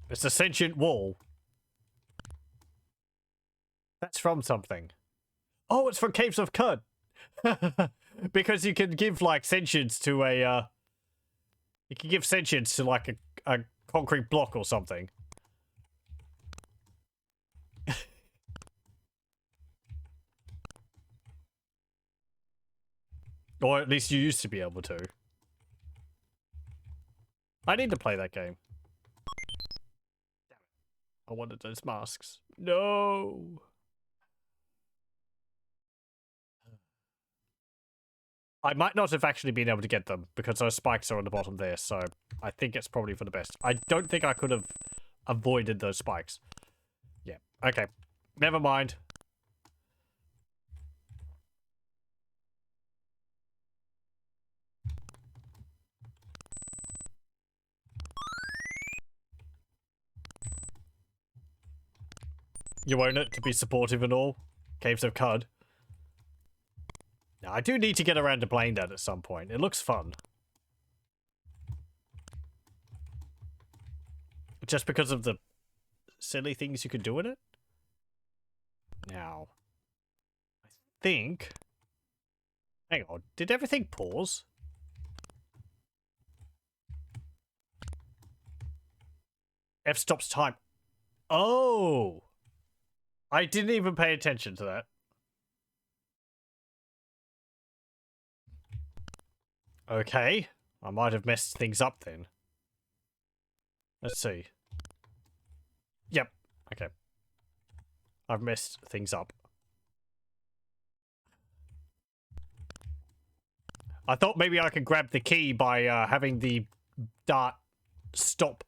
It's a sentient wall. That's from something. Oh, it's from Caves of Cud. Because you can give, like, sentience to a, you can give sentience to, like, a concrete block or something. Or at least you used to be able to. I need to play that game. Damn it. I wanted those masks. No. I might not have actually been able to get them because those spikes are on the bottom there, so I think it's probably for the best. I don't think I could have avoided those spikes. Yeah, okay. Never mind. You own it to be supportive and all? Caves of Cud. Now, I do need to get around to playing that at some point. It looks fun. Just because of the silly things you could do in it? Now, I think... Hang on, did everything pause? F stops time. Oh! I didn't even pay attention to that. Okay. I might have messed things up then. Let's see. Yep. Okay. I've messed things up. I thought maybe I could grab the key by having the dart stop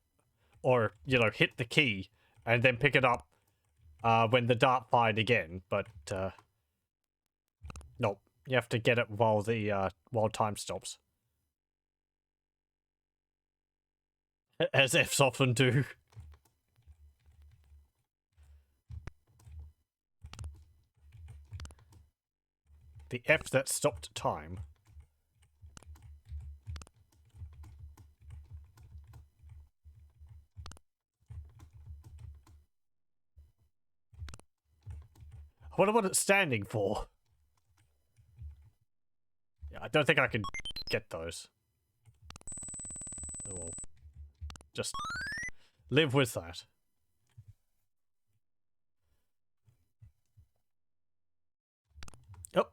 or, you know, hit the key and then pick it up when the dart fired again, but nope. You have to get it while the while time stops. As Fs often do. The F that stopped time. I wonder what it's standing for. Yeah, I don't think I can get those. Just live with that. Oh.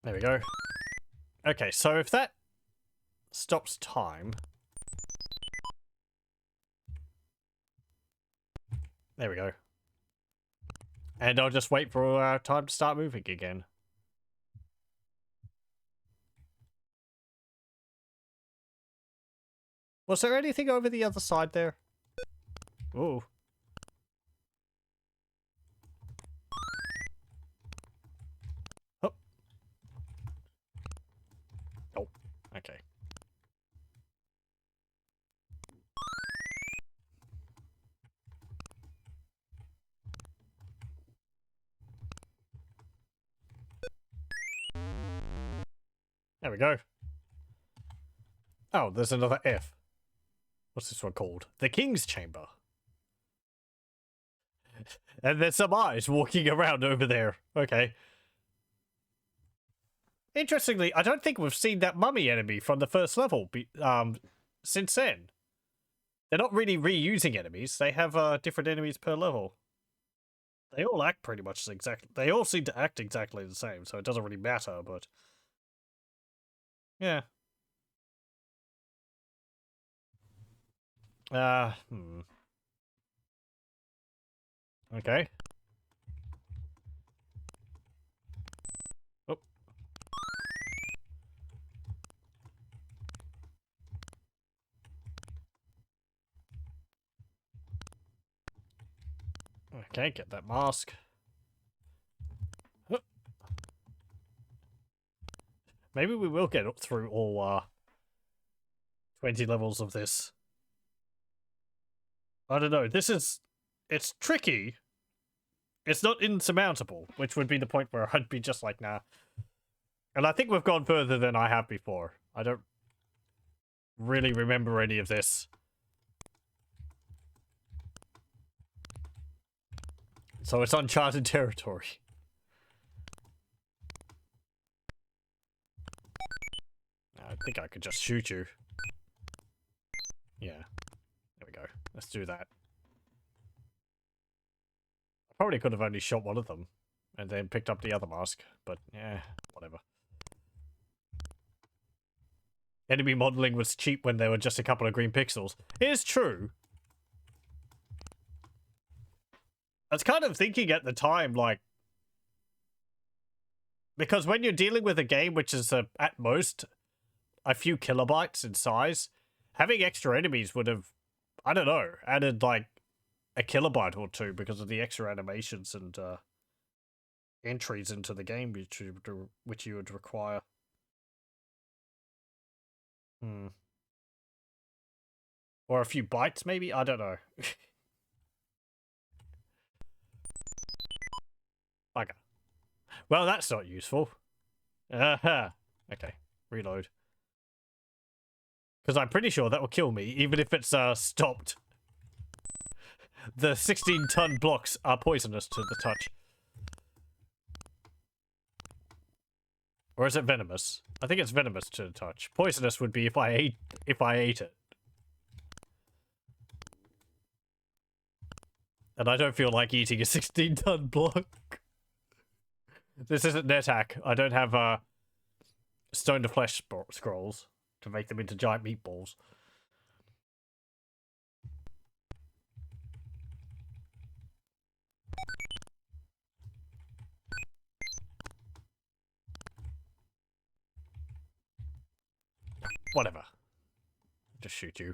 There we go. Okay, so if that stops time... There we go. And I'll just wait for time to start moving again. Was there anything over the other side there? Ooh. Oh. Oh, okay. There we go. Oh, there's another F. What's this one called? The King's Chamber. And there's some eyes walking around over there. Okay. Interestingly, I don't think we've seen that mummy enemy from the first level since then. They're not really reusing enemies. They have different enemies per level. They all act pretty much exactly... They all seem to act exactly the same, so it doesn't really matter, but... Yeah. Okay. Oh. Okay, get that mask. Oh. Maybe we will get up through all 20 levels of this. I don't know. It's tricky. It's not insurmountable, which would be the point where I'd be just like, nah. And I think we've gone further than I have before. I don't really remember any of this. So it's uncharted territory. I think I could just shoot you. Yeah. There we go. Let's do that. I probably could have only shot one of them and then picked up the other mask, but yeah, whatever. Enemy modeling was cheap when there were just a couple of green pixels. It is true. I was kind of thinking at the time, like, because when you're dealing with a game which is at most a few kilobytes in size, having extra enemies would have, I don't know, added like a kilobyte or two because of the extra animations and entries into the game which you would require. Or a few bytes, maybe? I don't know. Okay. Well, that's not useful. Okay, reload. Because I'm pretty sure that will kill me, even if it's stopped. The 16-ton blocks are poisonous to the touch. Or is it venomous? I think it's venomous to the touch. Poisonous would be if I ate it. And I don't feel like eating a 16-ton block. This isn't NetHack. I don't have stone to flesh scrolls to make them into giant meatballs. Whatever. Just shoot you.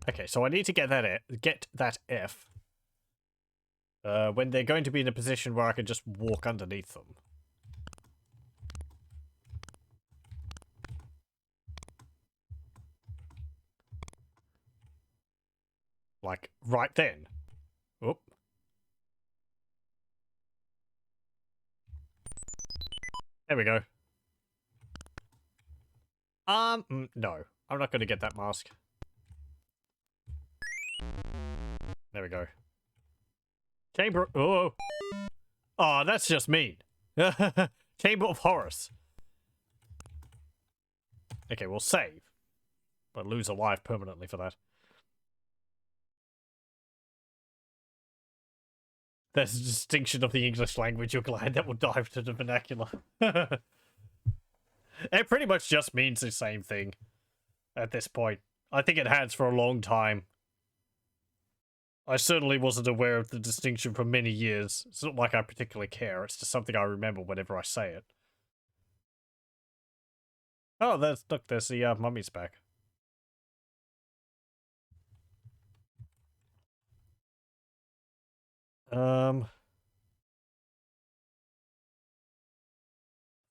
Okay, so I need to get that F. When they're going to be in a position where I can just walk underneath them. Like, right then. Oop. There we go. No. I'm not going to get that mask. There we go. Chamber... Oh! Oh, that's just mean. Chamber of Horrors. Okay, we'll save. But lose a life permanently for that. There's a distinction of the English language. You're glad that will dive to the vernacular. It pretty much just means the same thing at this point. I think it has for a long time. I certainly wasn't aware of the distinction for many years. It's not like I particularly care. It's just something I remember whenever I say it. Oh, look, there's the mummies back.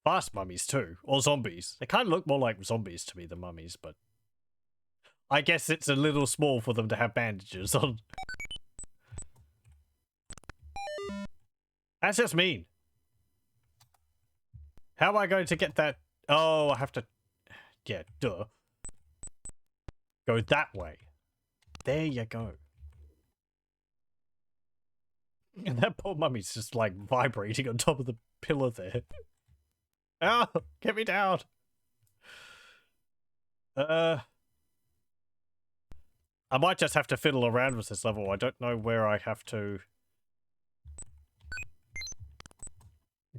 Fast mummies too, or zombies. They kind of look more like zombies to me than mummies, but I guess it's a little small for them to have bandages on. That's just mean. How am I going to get that? Oh, I have to... Yeah, duh. Go that way. There you go. And that poor mummy's just, like, vibrating on top of the pillar there. Oh, get me down. I might just have to fiddle around with this level. I don't know where I have to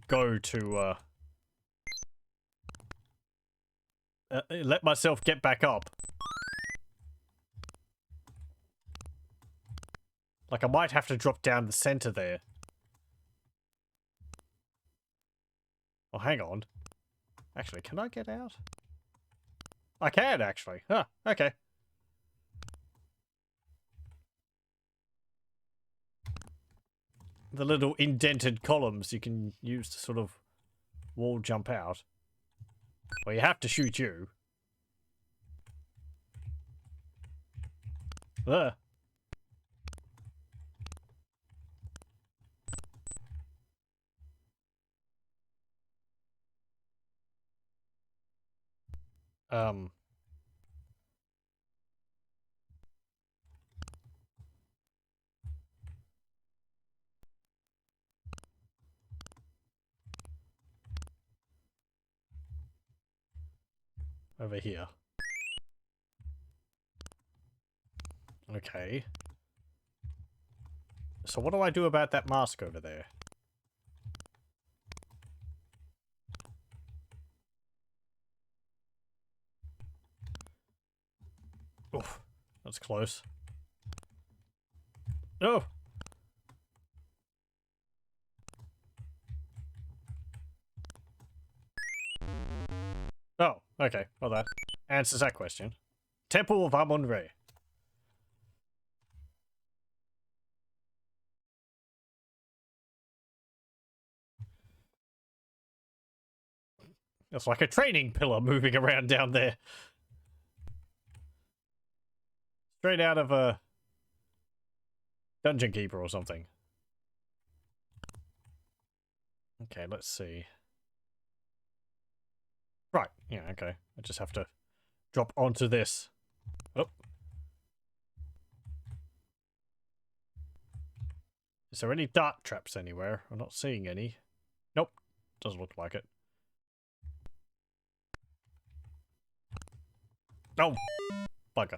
go to, let myself get back up. Like, I might have to drop down the center there. Oh, hang on. Actually, can I get out? I can, actually. Huh, okay. The little indented columns you can use to sort of wall jump out. Well, you have to shoot you. Ugh. Over here. Okay. So what do I do about that mask over there? Oof, that's close. Oh! Oh, okay. Well, that answers that question. Temple of Amun-Re. It's like a training pillar moving around down there. Straight out of a Dungeon Keeper or something. Okay, let's see. Right, yeah, okay. I just have to drop onto this. Oh. Is there any dart traps anywhere? I'm not seeing any. Nope, doesn't look like it. Oh, bugger.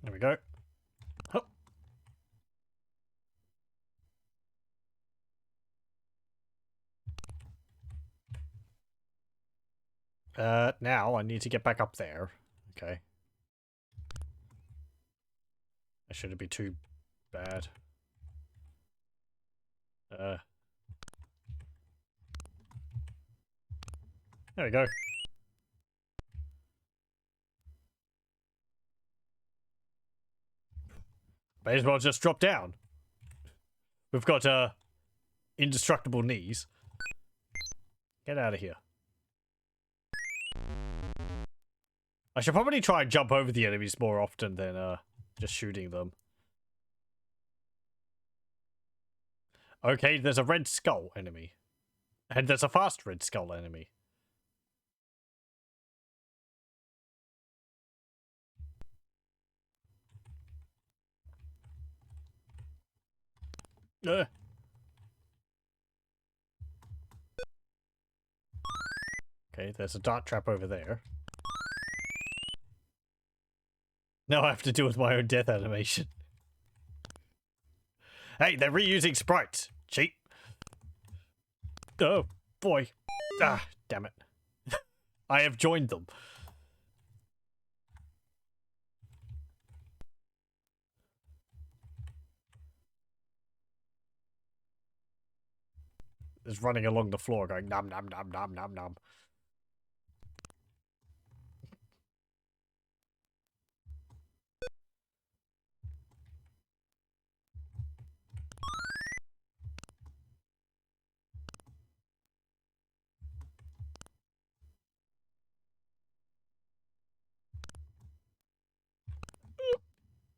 There we go. Oh. Now I need to get back up there. Okay. That shouldn't be too bad. There we go. May as well just drop down. We've got, indestructible knees. Get out of here. I should probably try and jump over the enemies more often than, just shooting them. Okay, there's a red skull enemy. And there's a fast red skull enemy. Okay, there's a dart trap over there. Now I have to deal with my own death animation. Hey, they're reusing sprites. Cheap. Oh, boy. Ah, damn it. I have joined them. It's running along the floor going nom nom nom nom nom nom.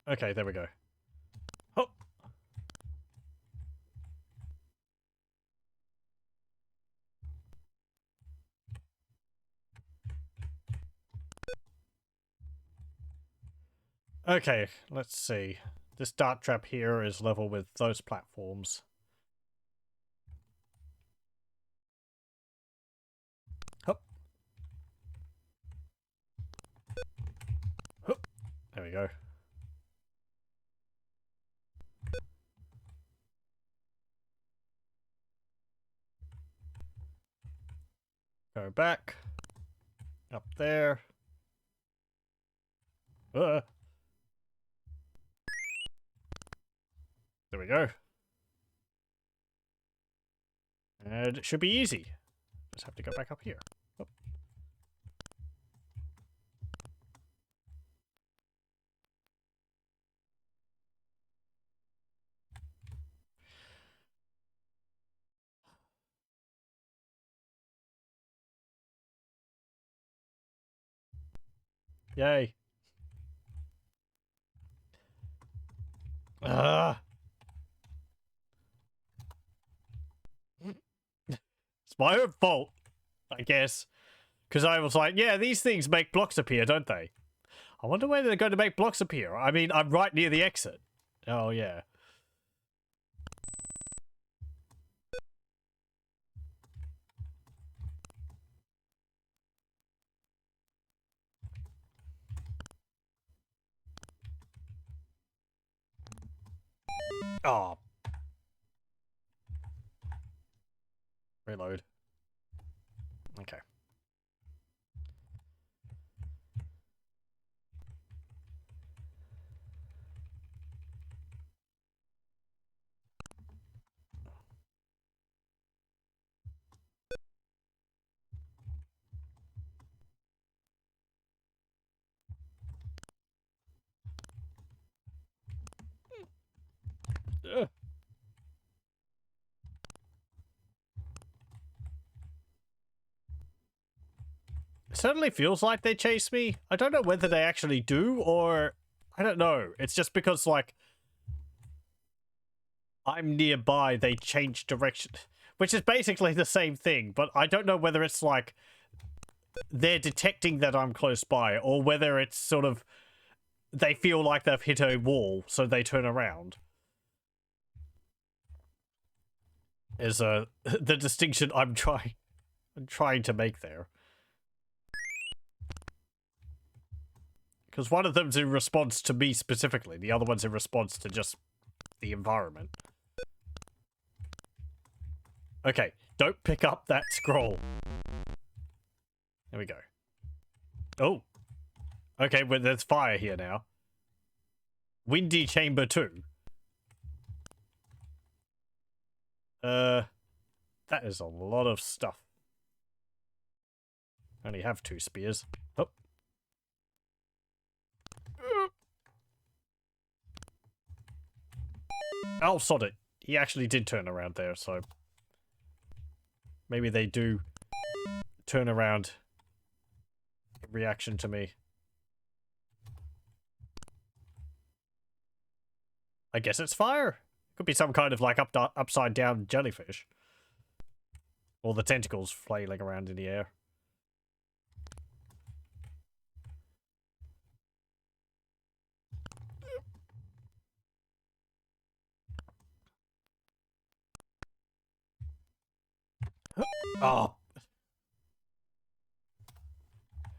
Okay, there we go. Oh. Okay, let's see. This dart trap here is level with those platforms. Hup. Hup. There we go. Go back. Up there. There we go. And it should be easy. Just have to go back up here. Oh. Yay. Ah. It's my own fault, I guess. Because I was like, yeah, these things make blocks appear, don't they? I wonder where they're going to make blocks appear. I mean, I'm right near the exit. Oh, yeah. Oh. Reload. Okay. Ugh. It certainly feels like they chase me. I don't know whether they actually do or... I don't know. It's just because, like... I'm nearby, they change direction. Which is basically the same thing, but I don't know whether it's like... they're detecting that I'm close by, or whether it's sort of... they feel like they've hit a wall, so they turn around. Is the distinction I'm trying to make there. Because one of them's in response to me specifically, the other one's in response to just the environment. Okay, don't pick up that scroll. There we go. Oh. Okay, well, there's fire here now. Windy Chamber 2. That is a lot of stuff. I only have 2 spears. Oh. Oh, sod it. He actually did turn around there, so... maybe they do turn around in reaction to me. I guess it's fire. Could be some kind of like upside down jellyfish. Or the tentacles flailing around in the air. Oh.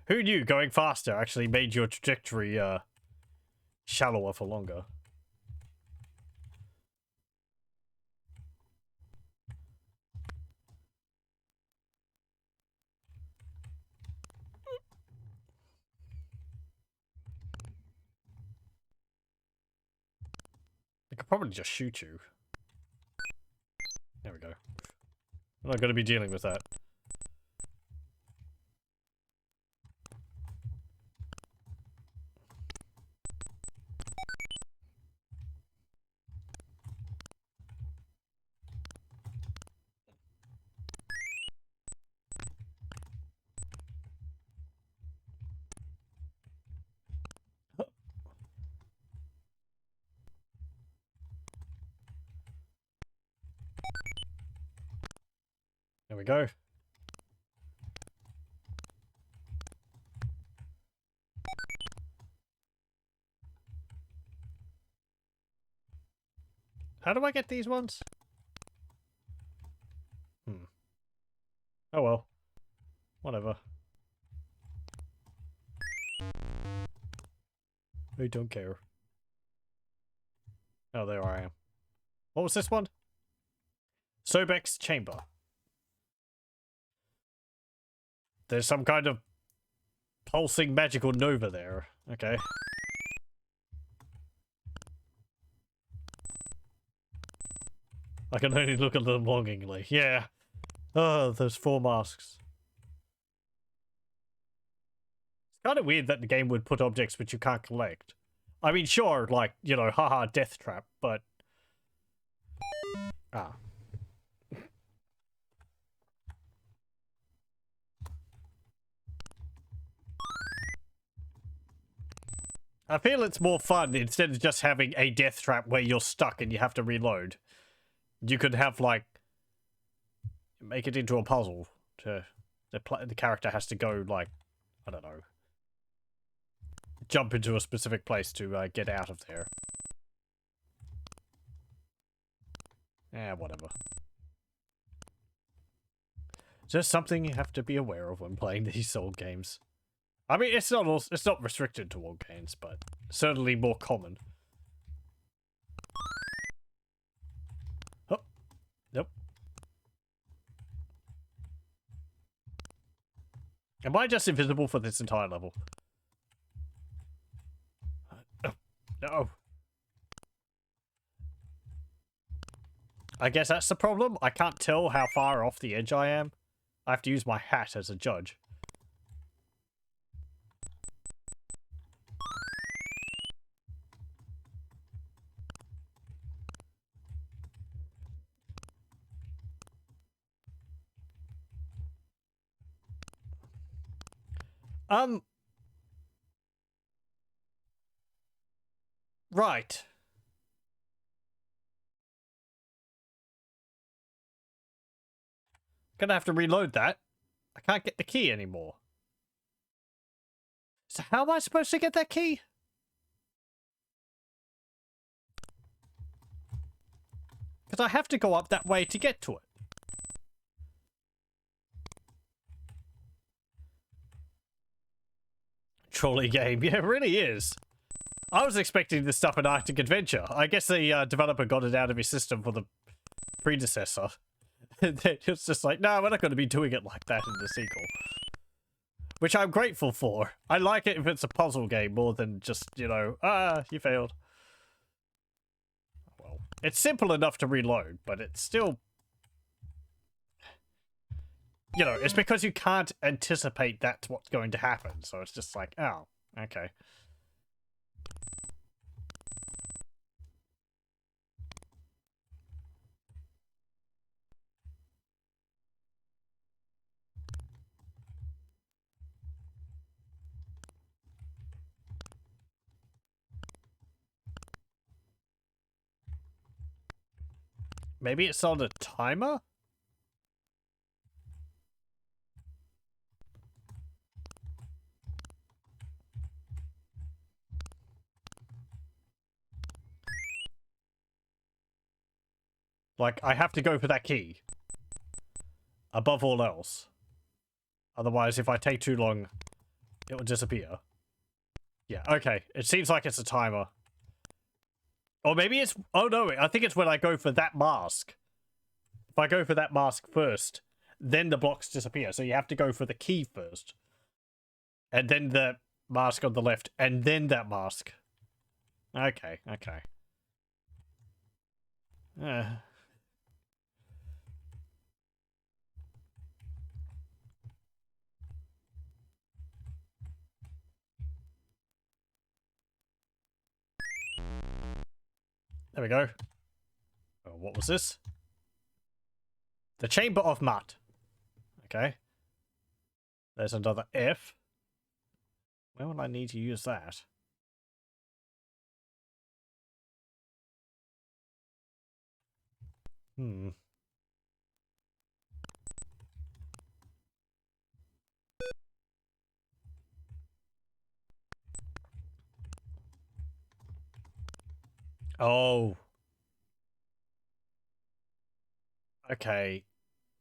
Who knew going faster actually made your trajectory shallower for longer? I could probably just shoot you. There we go. I'm not going to be dealing with that. There we go. How do I get these ones? Oh well. Whatever. I don't care. Oh, there I am. What was this one? Sobek's chamber. There's some kind of pulsing magical nova there. Okay. I can only look at them longingly. Yeah. Oh, those 4 masks. It's kind of weird that the game would put objects which you can't collect. I mean, sure, like, you know, haha, death trap, but... Ah. I feel it's more fun instead of just having a death trap where you're stuck and you have to reload. You could have, like, make it into a puzzle. The character has to go, like, I don't know, jump into a specific place to get out of there. Whatever. Just something you have to be aware of when playing these old games. I mean, it's not restricted to old games, but certainly more common. Oh, nope. Am I just invisible for this entire level? No. I guess that's the problem. I can't tell how far off the edge I am. I have to use my hat as a judge. Right. Gonna have to reload that. I can't get the key anymore. So how am I supposed to get that key? Because I have to go up that way to get to it. Trolley game. Yeah, it really is. I was expecting this stuff in Arctic Adventure. I guess the developer got it out of his system for the predecessor. It's just like, no, we're not going to be doing it like that in the sequel. Which I'm grateful for. I like it if it's a puzzle game more than just, you know, you failed. Well, it's simple enough to reload, but it's still... You know, it's because you can't anticipate that's what's going to happen. So it's just like, oh, okay. Maybe it's on a timer? Like, I have to go for that key. Above all else. Otherwise, if I take too long, it will disappear. Yeah, okay. It seems like it's a timer. Or maybe it's... Oh, no. I think it's when I go for that mask. If I go for that mask first, then the blocks disappear. So you have to go for the key first. And then the mask on the left. And then that mask. Okay, okay. There we go. Oh, what was this? The Chamber of Mud. Okay. There's another F. Where will I need to use that? Hmm. Oh. Okay.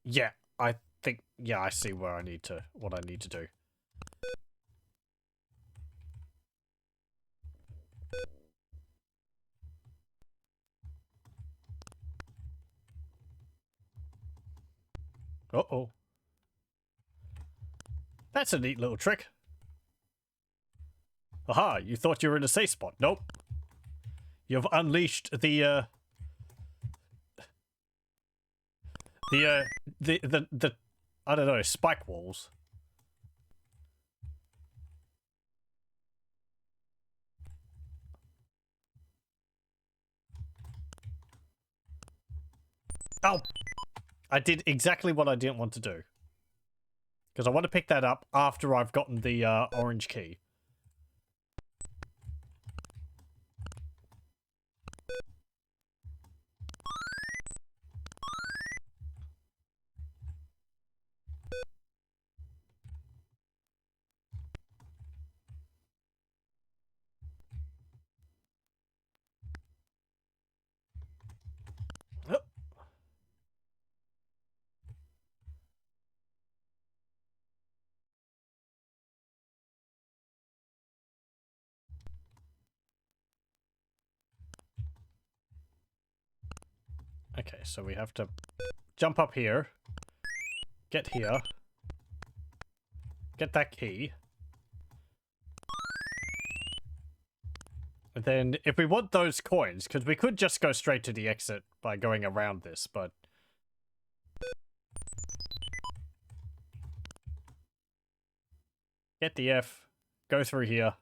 Yeah, I think... Yeah, I see where I need to... What I need to do. Uh-oh. That's a neat little trick. Aha, you thought you were in a safe spot. Nope. You've unleashed the I don't know, spike walls. Oh! I did exactly what I didn't want to do. Because I want to pick that up after I've gotten the orange key. Okay, so we have to jump up here, get here, get that key. And then if we want those coins, because we could just go straight to the exit by going around this, but... Get the F, go through here,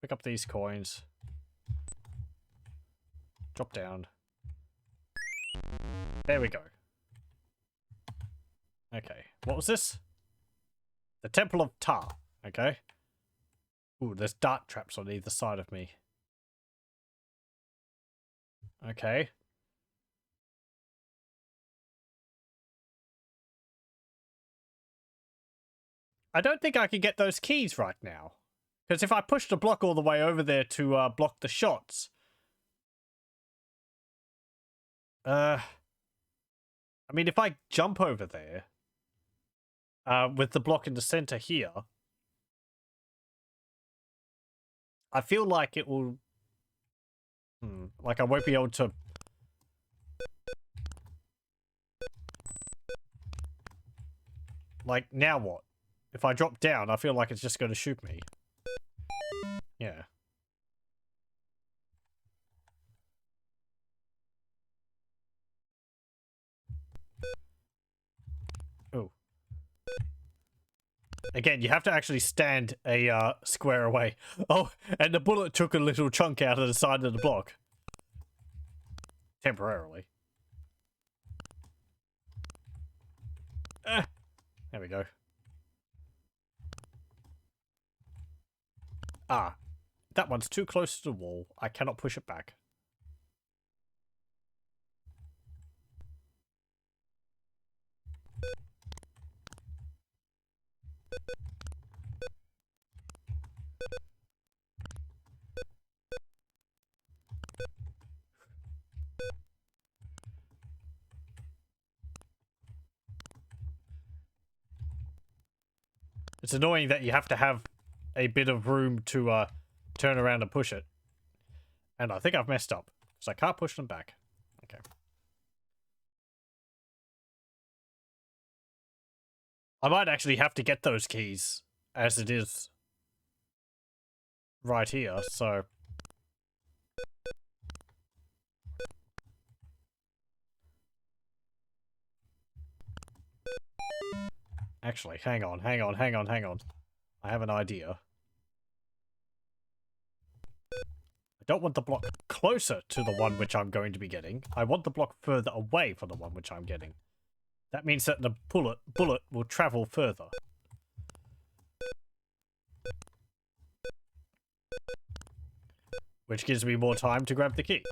pick up these coins, drop down. There we go. Okay, what was this? The Temple of Ptah. Okay. Ooh, there's dart traps on either side of me. Okay. I don't think I can get those keys right now. Because if I push the block all the way over there to block the shots... I mean, if I jump over there... with the block in the center here... I feel like it will... like I won't be able to... Like, now what? If I drop down, I feel like it's just going to shoot me. Yeah. Oh. Again, you have to actually stand a square away. Oh, and the bullet took a little chunk out of the side of the block. Temporarily. There we go. Ah, that one's too close to the wall. I cannot push it back. It's annoying that you have to have a bit of room to turn around and push it. And I think I've messed up, because I can't push them back. Okay. I might actually have to get those keys, as it is right here, so... Actually, hang on. I have an idea. I don't want the block closer to the one which I'm going to be getting. I want the block further away from the one which I'm getting. That means that the bullet will travel further. Which gives me more time to grab the key.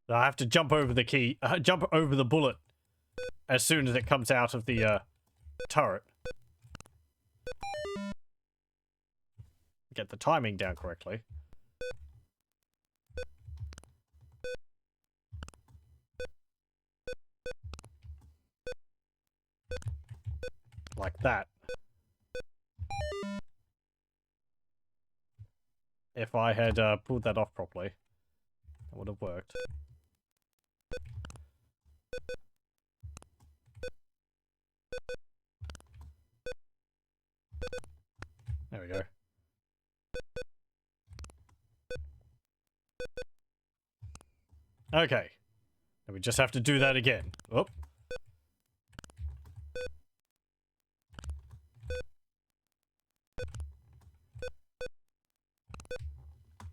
So I have to jump over the key, jump over the bullet as soon as it comes out of the turret. Get the timing down correctly. Like that. If I had pulled that off properly, that would have worked. There we go. Okay. And we just have to do that again. Oh.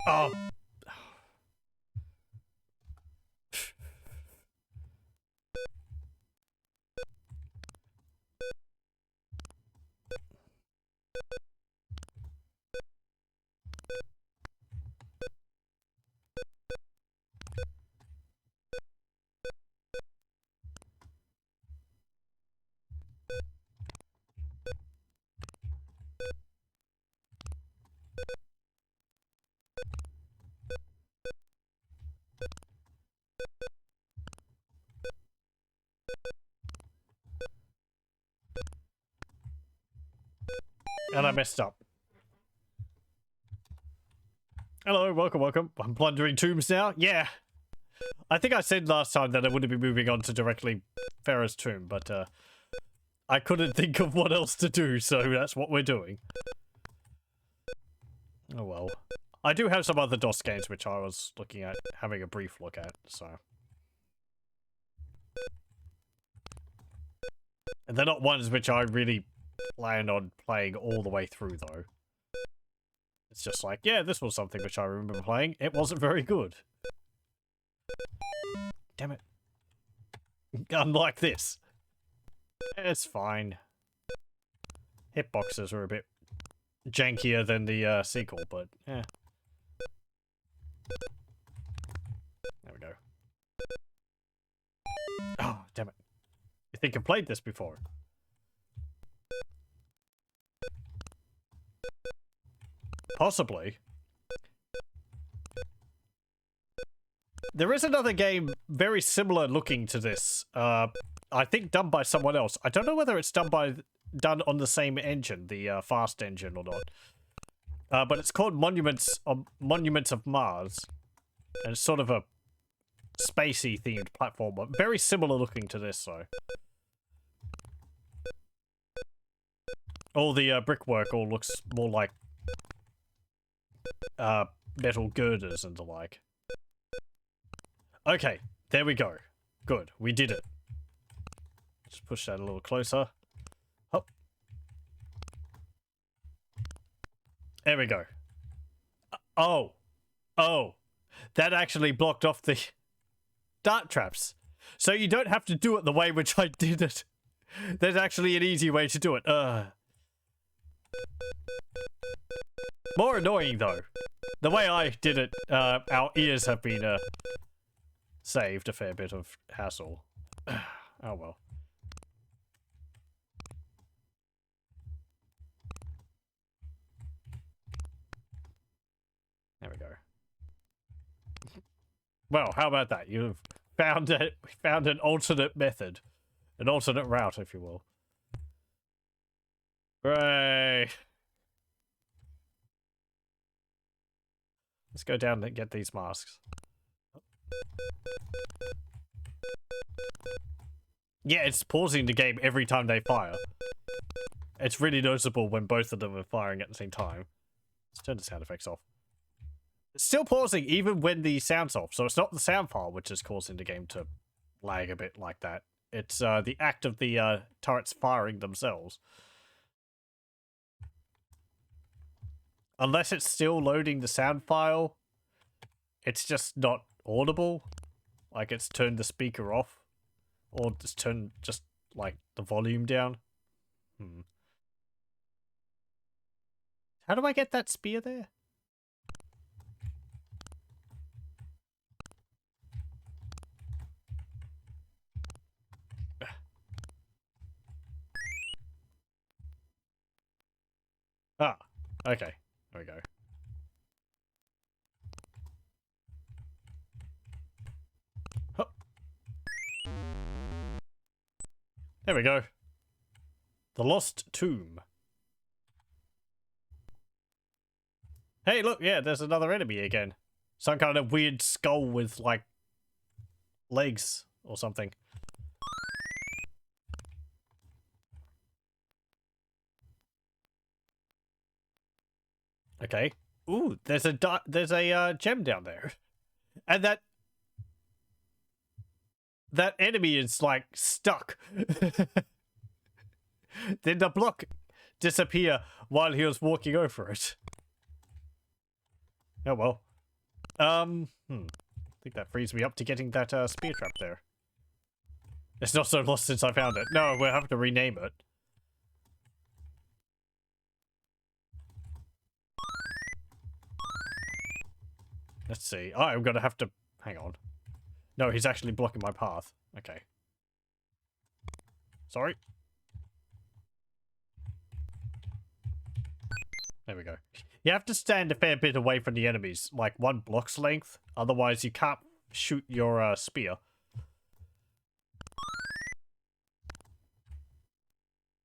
Oh. And I messed up. Hello, welcome. I'm plundering tombs now. Yeah. I think I said last time that I wouldn't be moving on to directly Pharaoh's tomb, but I couldn't think of what else to do, so that's what we're doing. Oh well. I do have some other DOS games which I was looking at, having a brief look at, so. And they're not ones which I really plan on playing all the way through, though. It's just like, yeah, this was something which I remember playing. It wasn't very good. Damn it. Unlike this. It's fine. Hitboxes are a bit jankier than the sequel, but yeah. There we go. Oh, damn it. You think I've played this before? Possibly. There is another game very similar looking to this. I think done by someone else. I don't know whether it's done on the same engine, the Fast engine or not. But it's called Monuments of Mars. And it's sort of a spacey themed platformer. Very similar looking to this though. All the brickwork all looks more like metal girders and the like. Okay, there we go. Good, we did it. Just push that a little closer. Hop. There we go. Oh. That actually blocked off the dart traps. So you don't have to do it the way which I did it. There's actually an easy way to do it. More annoying though. The way I did it, our ears have been saved a fair bit of hassle. Oh well. There we go. Well, how about that? You've found an alternate method. An alternate route, if you will. Hooray! Let's go down and get these masks. Yeah, it's pausing the game every time they fire. It's really noticeable when both of them are firing at the same time. Let's turn the sound effects off. It's still pausing even when the sound's off, so it's not the sound file which is causing the game to lag a bit like that. It's the act of the turrets firing themselves. Unless it's still loading the sound file, it's just not audible. Like it's turned the speaker off. Or it's turned just like the volume down. How do I get that spear there? Ah, okay. There we go. Huh. There we go. The Lost Tomb. Hey, look, yeah, there's another enemy again. Some kind of weird skull with, like, legs or something. Okay. Ooh, there's a gem down there. And that enemy is, like, stuck. Did the block disappear while he was walking over it? Oh, well. I think that frees me up to getting that spear trap there. It's not so lost since I found it. No, we'll have to rename it. Let's see. Oh, I'm gonna have to... Hang on. No, he's actually blocking my path. Okay. Sorry. There we go. You have to stand a fair bit away from the enemies, like 1 block's length. Otherwise, you can't shoot your spear.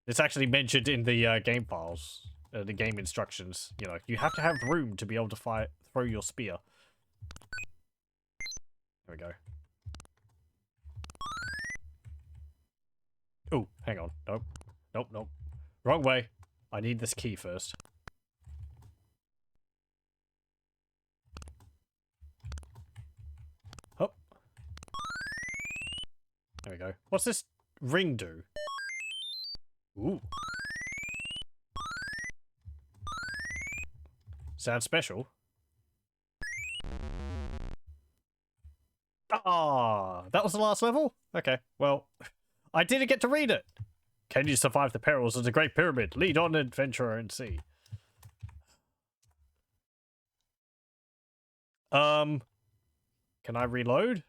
It's actually mentioned in the game files, the game instructions. You know, you have to have room to be able to throw your spear. There we go. Oh, hang on. Nope. Nope, nope. Wrong way. I need this key first. Oh. There we go. What's this ring do? Ooh. Sounds special. Ah, that was the last level? Okay, well, I didn't get to read it. Can you survive the perils of the Great Pyramid? Lead on, adventurer, and see. Can I reload?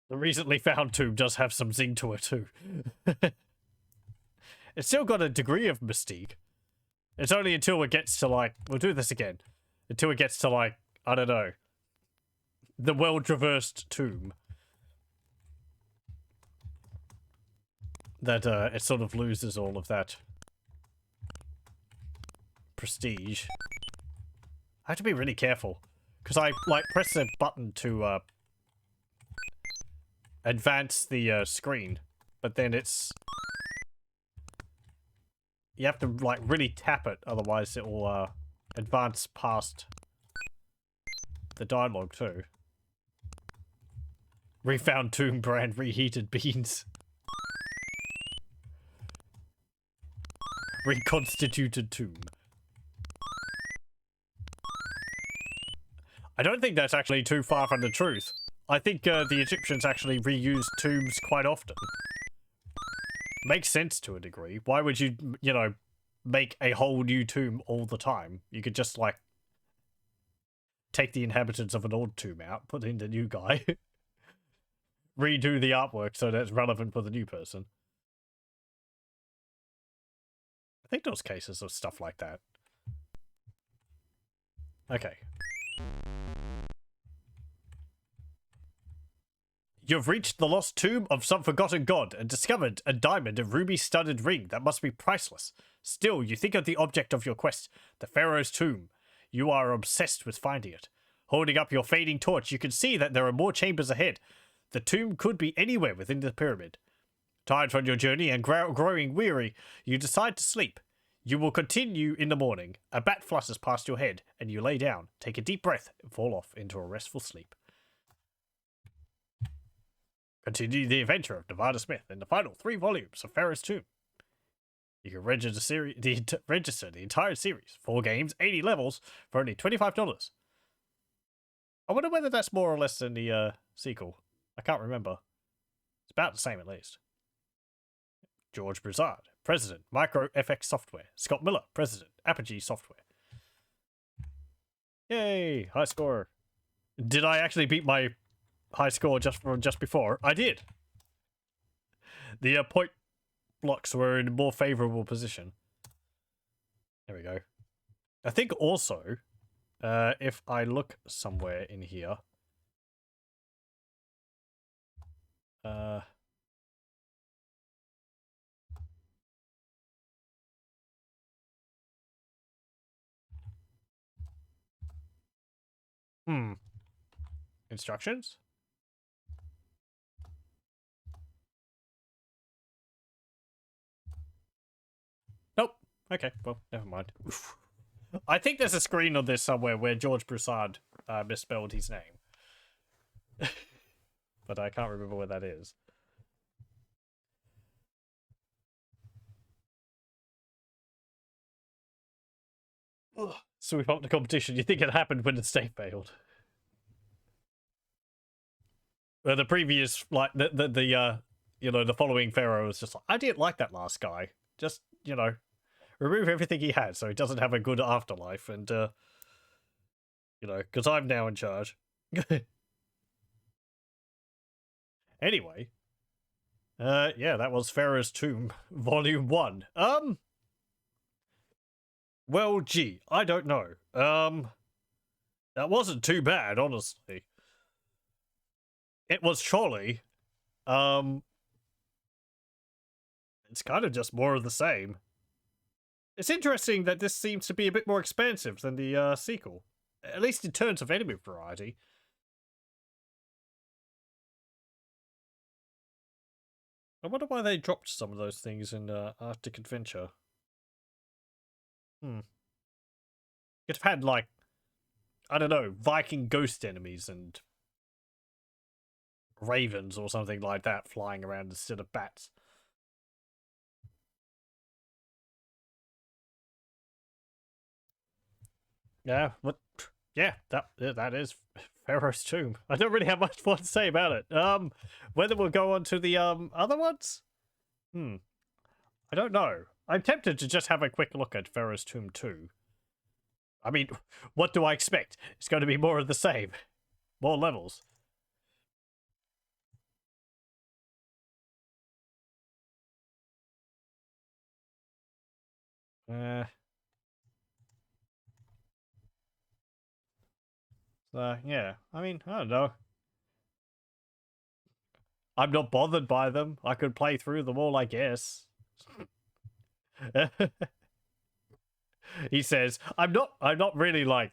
The recently found tomb does have some zing to it too. It's still got a degree of mystique. It's only until it gets to like, we'll do this again. Until it gets to like, I don't know. The well-traversed tomb. That it sort of loses all of that prestige. I have to be really careful. Because I, like, press the button to, advance the, screen. But then it's... You have to, like, really tap it, otherwise it will, advance past the dialogue, too. Refound tomb brand reheated beans. Reconstituted tomb. I don't think that's actually too far from the truth. I think the Egyptians actually reused tombs quite often. Makes sense to a degree. Why would you, you know, make a whole new tomb all the time? You could just, like, take the inhabitants of an old tomb out, put in the new guy, redo the artwork so that it's relevant for the new person. I think there's cases of stuff like that. Okay. You've reached the lost tomb of some forgotten god and discovered a diamond and ruby-studded ring that must be priceless. Still, you think of the object of your quest, the Pharaoh's tomb. You are obsessed with finding it. Holding up your fading torch, you can see that there are more chambers ahead. The tomb could be anywhere within the pyramid. Tired from your journey and growing weary, you decide to sleep. You will continue in the morning. A bat flutters past your head, and you lay down, take a deep breath, and fall off into a restful sleep. Continue the adventure of Nevada Smith in the final 3 volumes of Pharaoh's Tomb. You can register the entire series, 4 games, 80 levels, for only $25. I wonder whether that's more or less than the sequel. I can't remember. It's about the same at least. George Broussard, President, FX Software. Scott Miller, President, Apogee Software. Yay! High score. Did I actually beat my high score just before? I did. The point blocks were in a more favorable position. There we go. I think also, if I look somewhere in here, instructions? Nope. Okay, well, never mind. Oof. I think there's a screen on this somewhere where George Broussard misspelled his name. But I can't remember where that is. So we fought the competition. You think it happened when the state failed? Well, the previous, like, the following Pharaoh was just like, I didn't like that last guy. Just, remove everything he had so he doesn't have a good afterlife. And, because I'm now in charge. Anyway. Yeah, that was Pharaoh's Tomb, Volume 1. Well, gee, I don't know. That wasn't too bad, honestly. It was surely. It's kind of just more of the same. It's interesting that this seems to be a bit more expansive than the sequel. At least in terms of enemy variety. I wonder why they dropped some of those things in Arctic Adventure. Could have had, like, I don't know, Viking ghost enemies and ravens or something like that flying around instead of bats. Yeah, but yeah, that is Pharaoh's Tomb. I don't really have much more to say about it. Whether we'll go on to the other ones? I don't know. I'm tempted to just have a quick look at Pharaoh's Tomb 2. I mean, what do I expect? It's going to be more of the same. More levels. Yeah. I mean, I don't know. I'm not bothered by them. I could play through them all, I guess. He says, I'm not really like,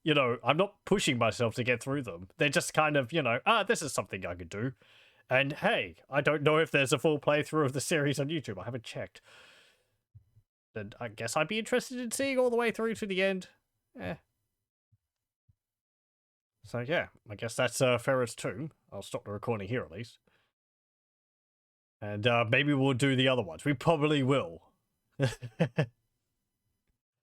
I'm not pushing myself to get through them. They're just kind of, this is something I could do. And hey, I don't know if there's a full playthrough of the series on YouTube. I haven't checked. And I guess I'd be interested in seeing all the way through to the end. So yeah, I guess that's Pharaoh's Tomb. I'll stop the recording here at least. And maybe we'll do the other ones. We probably will.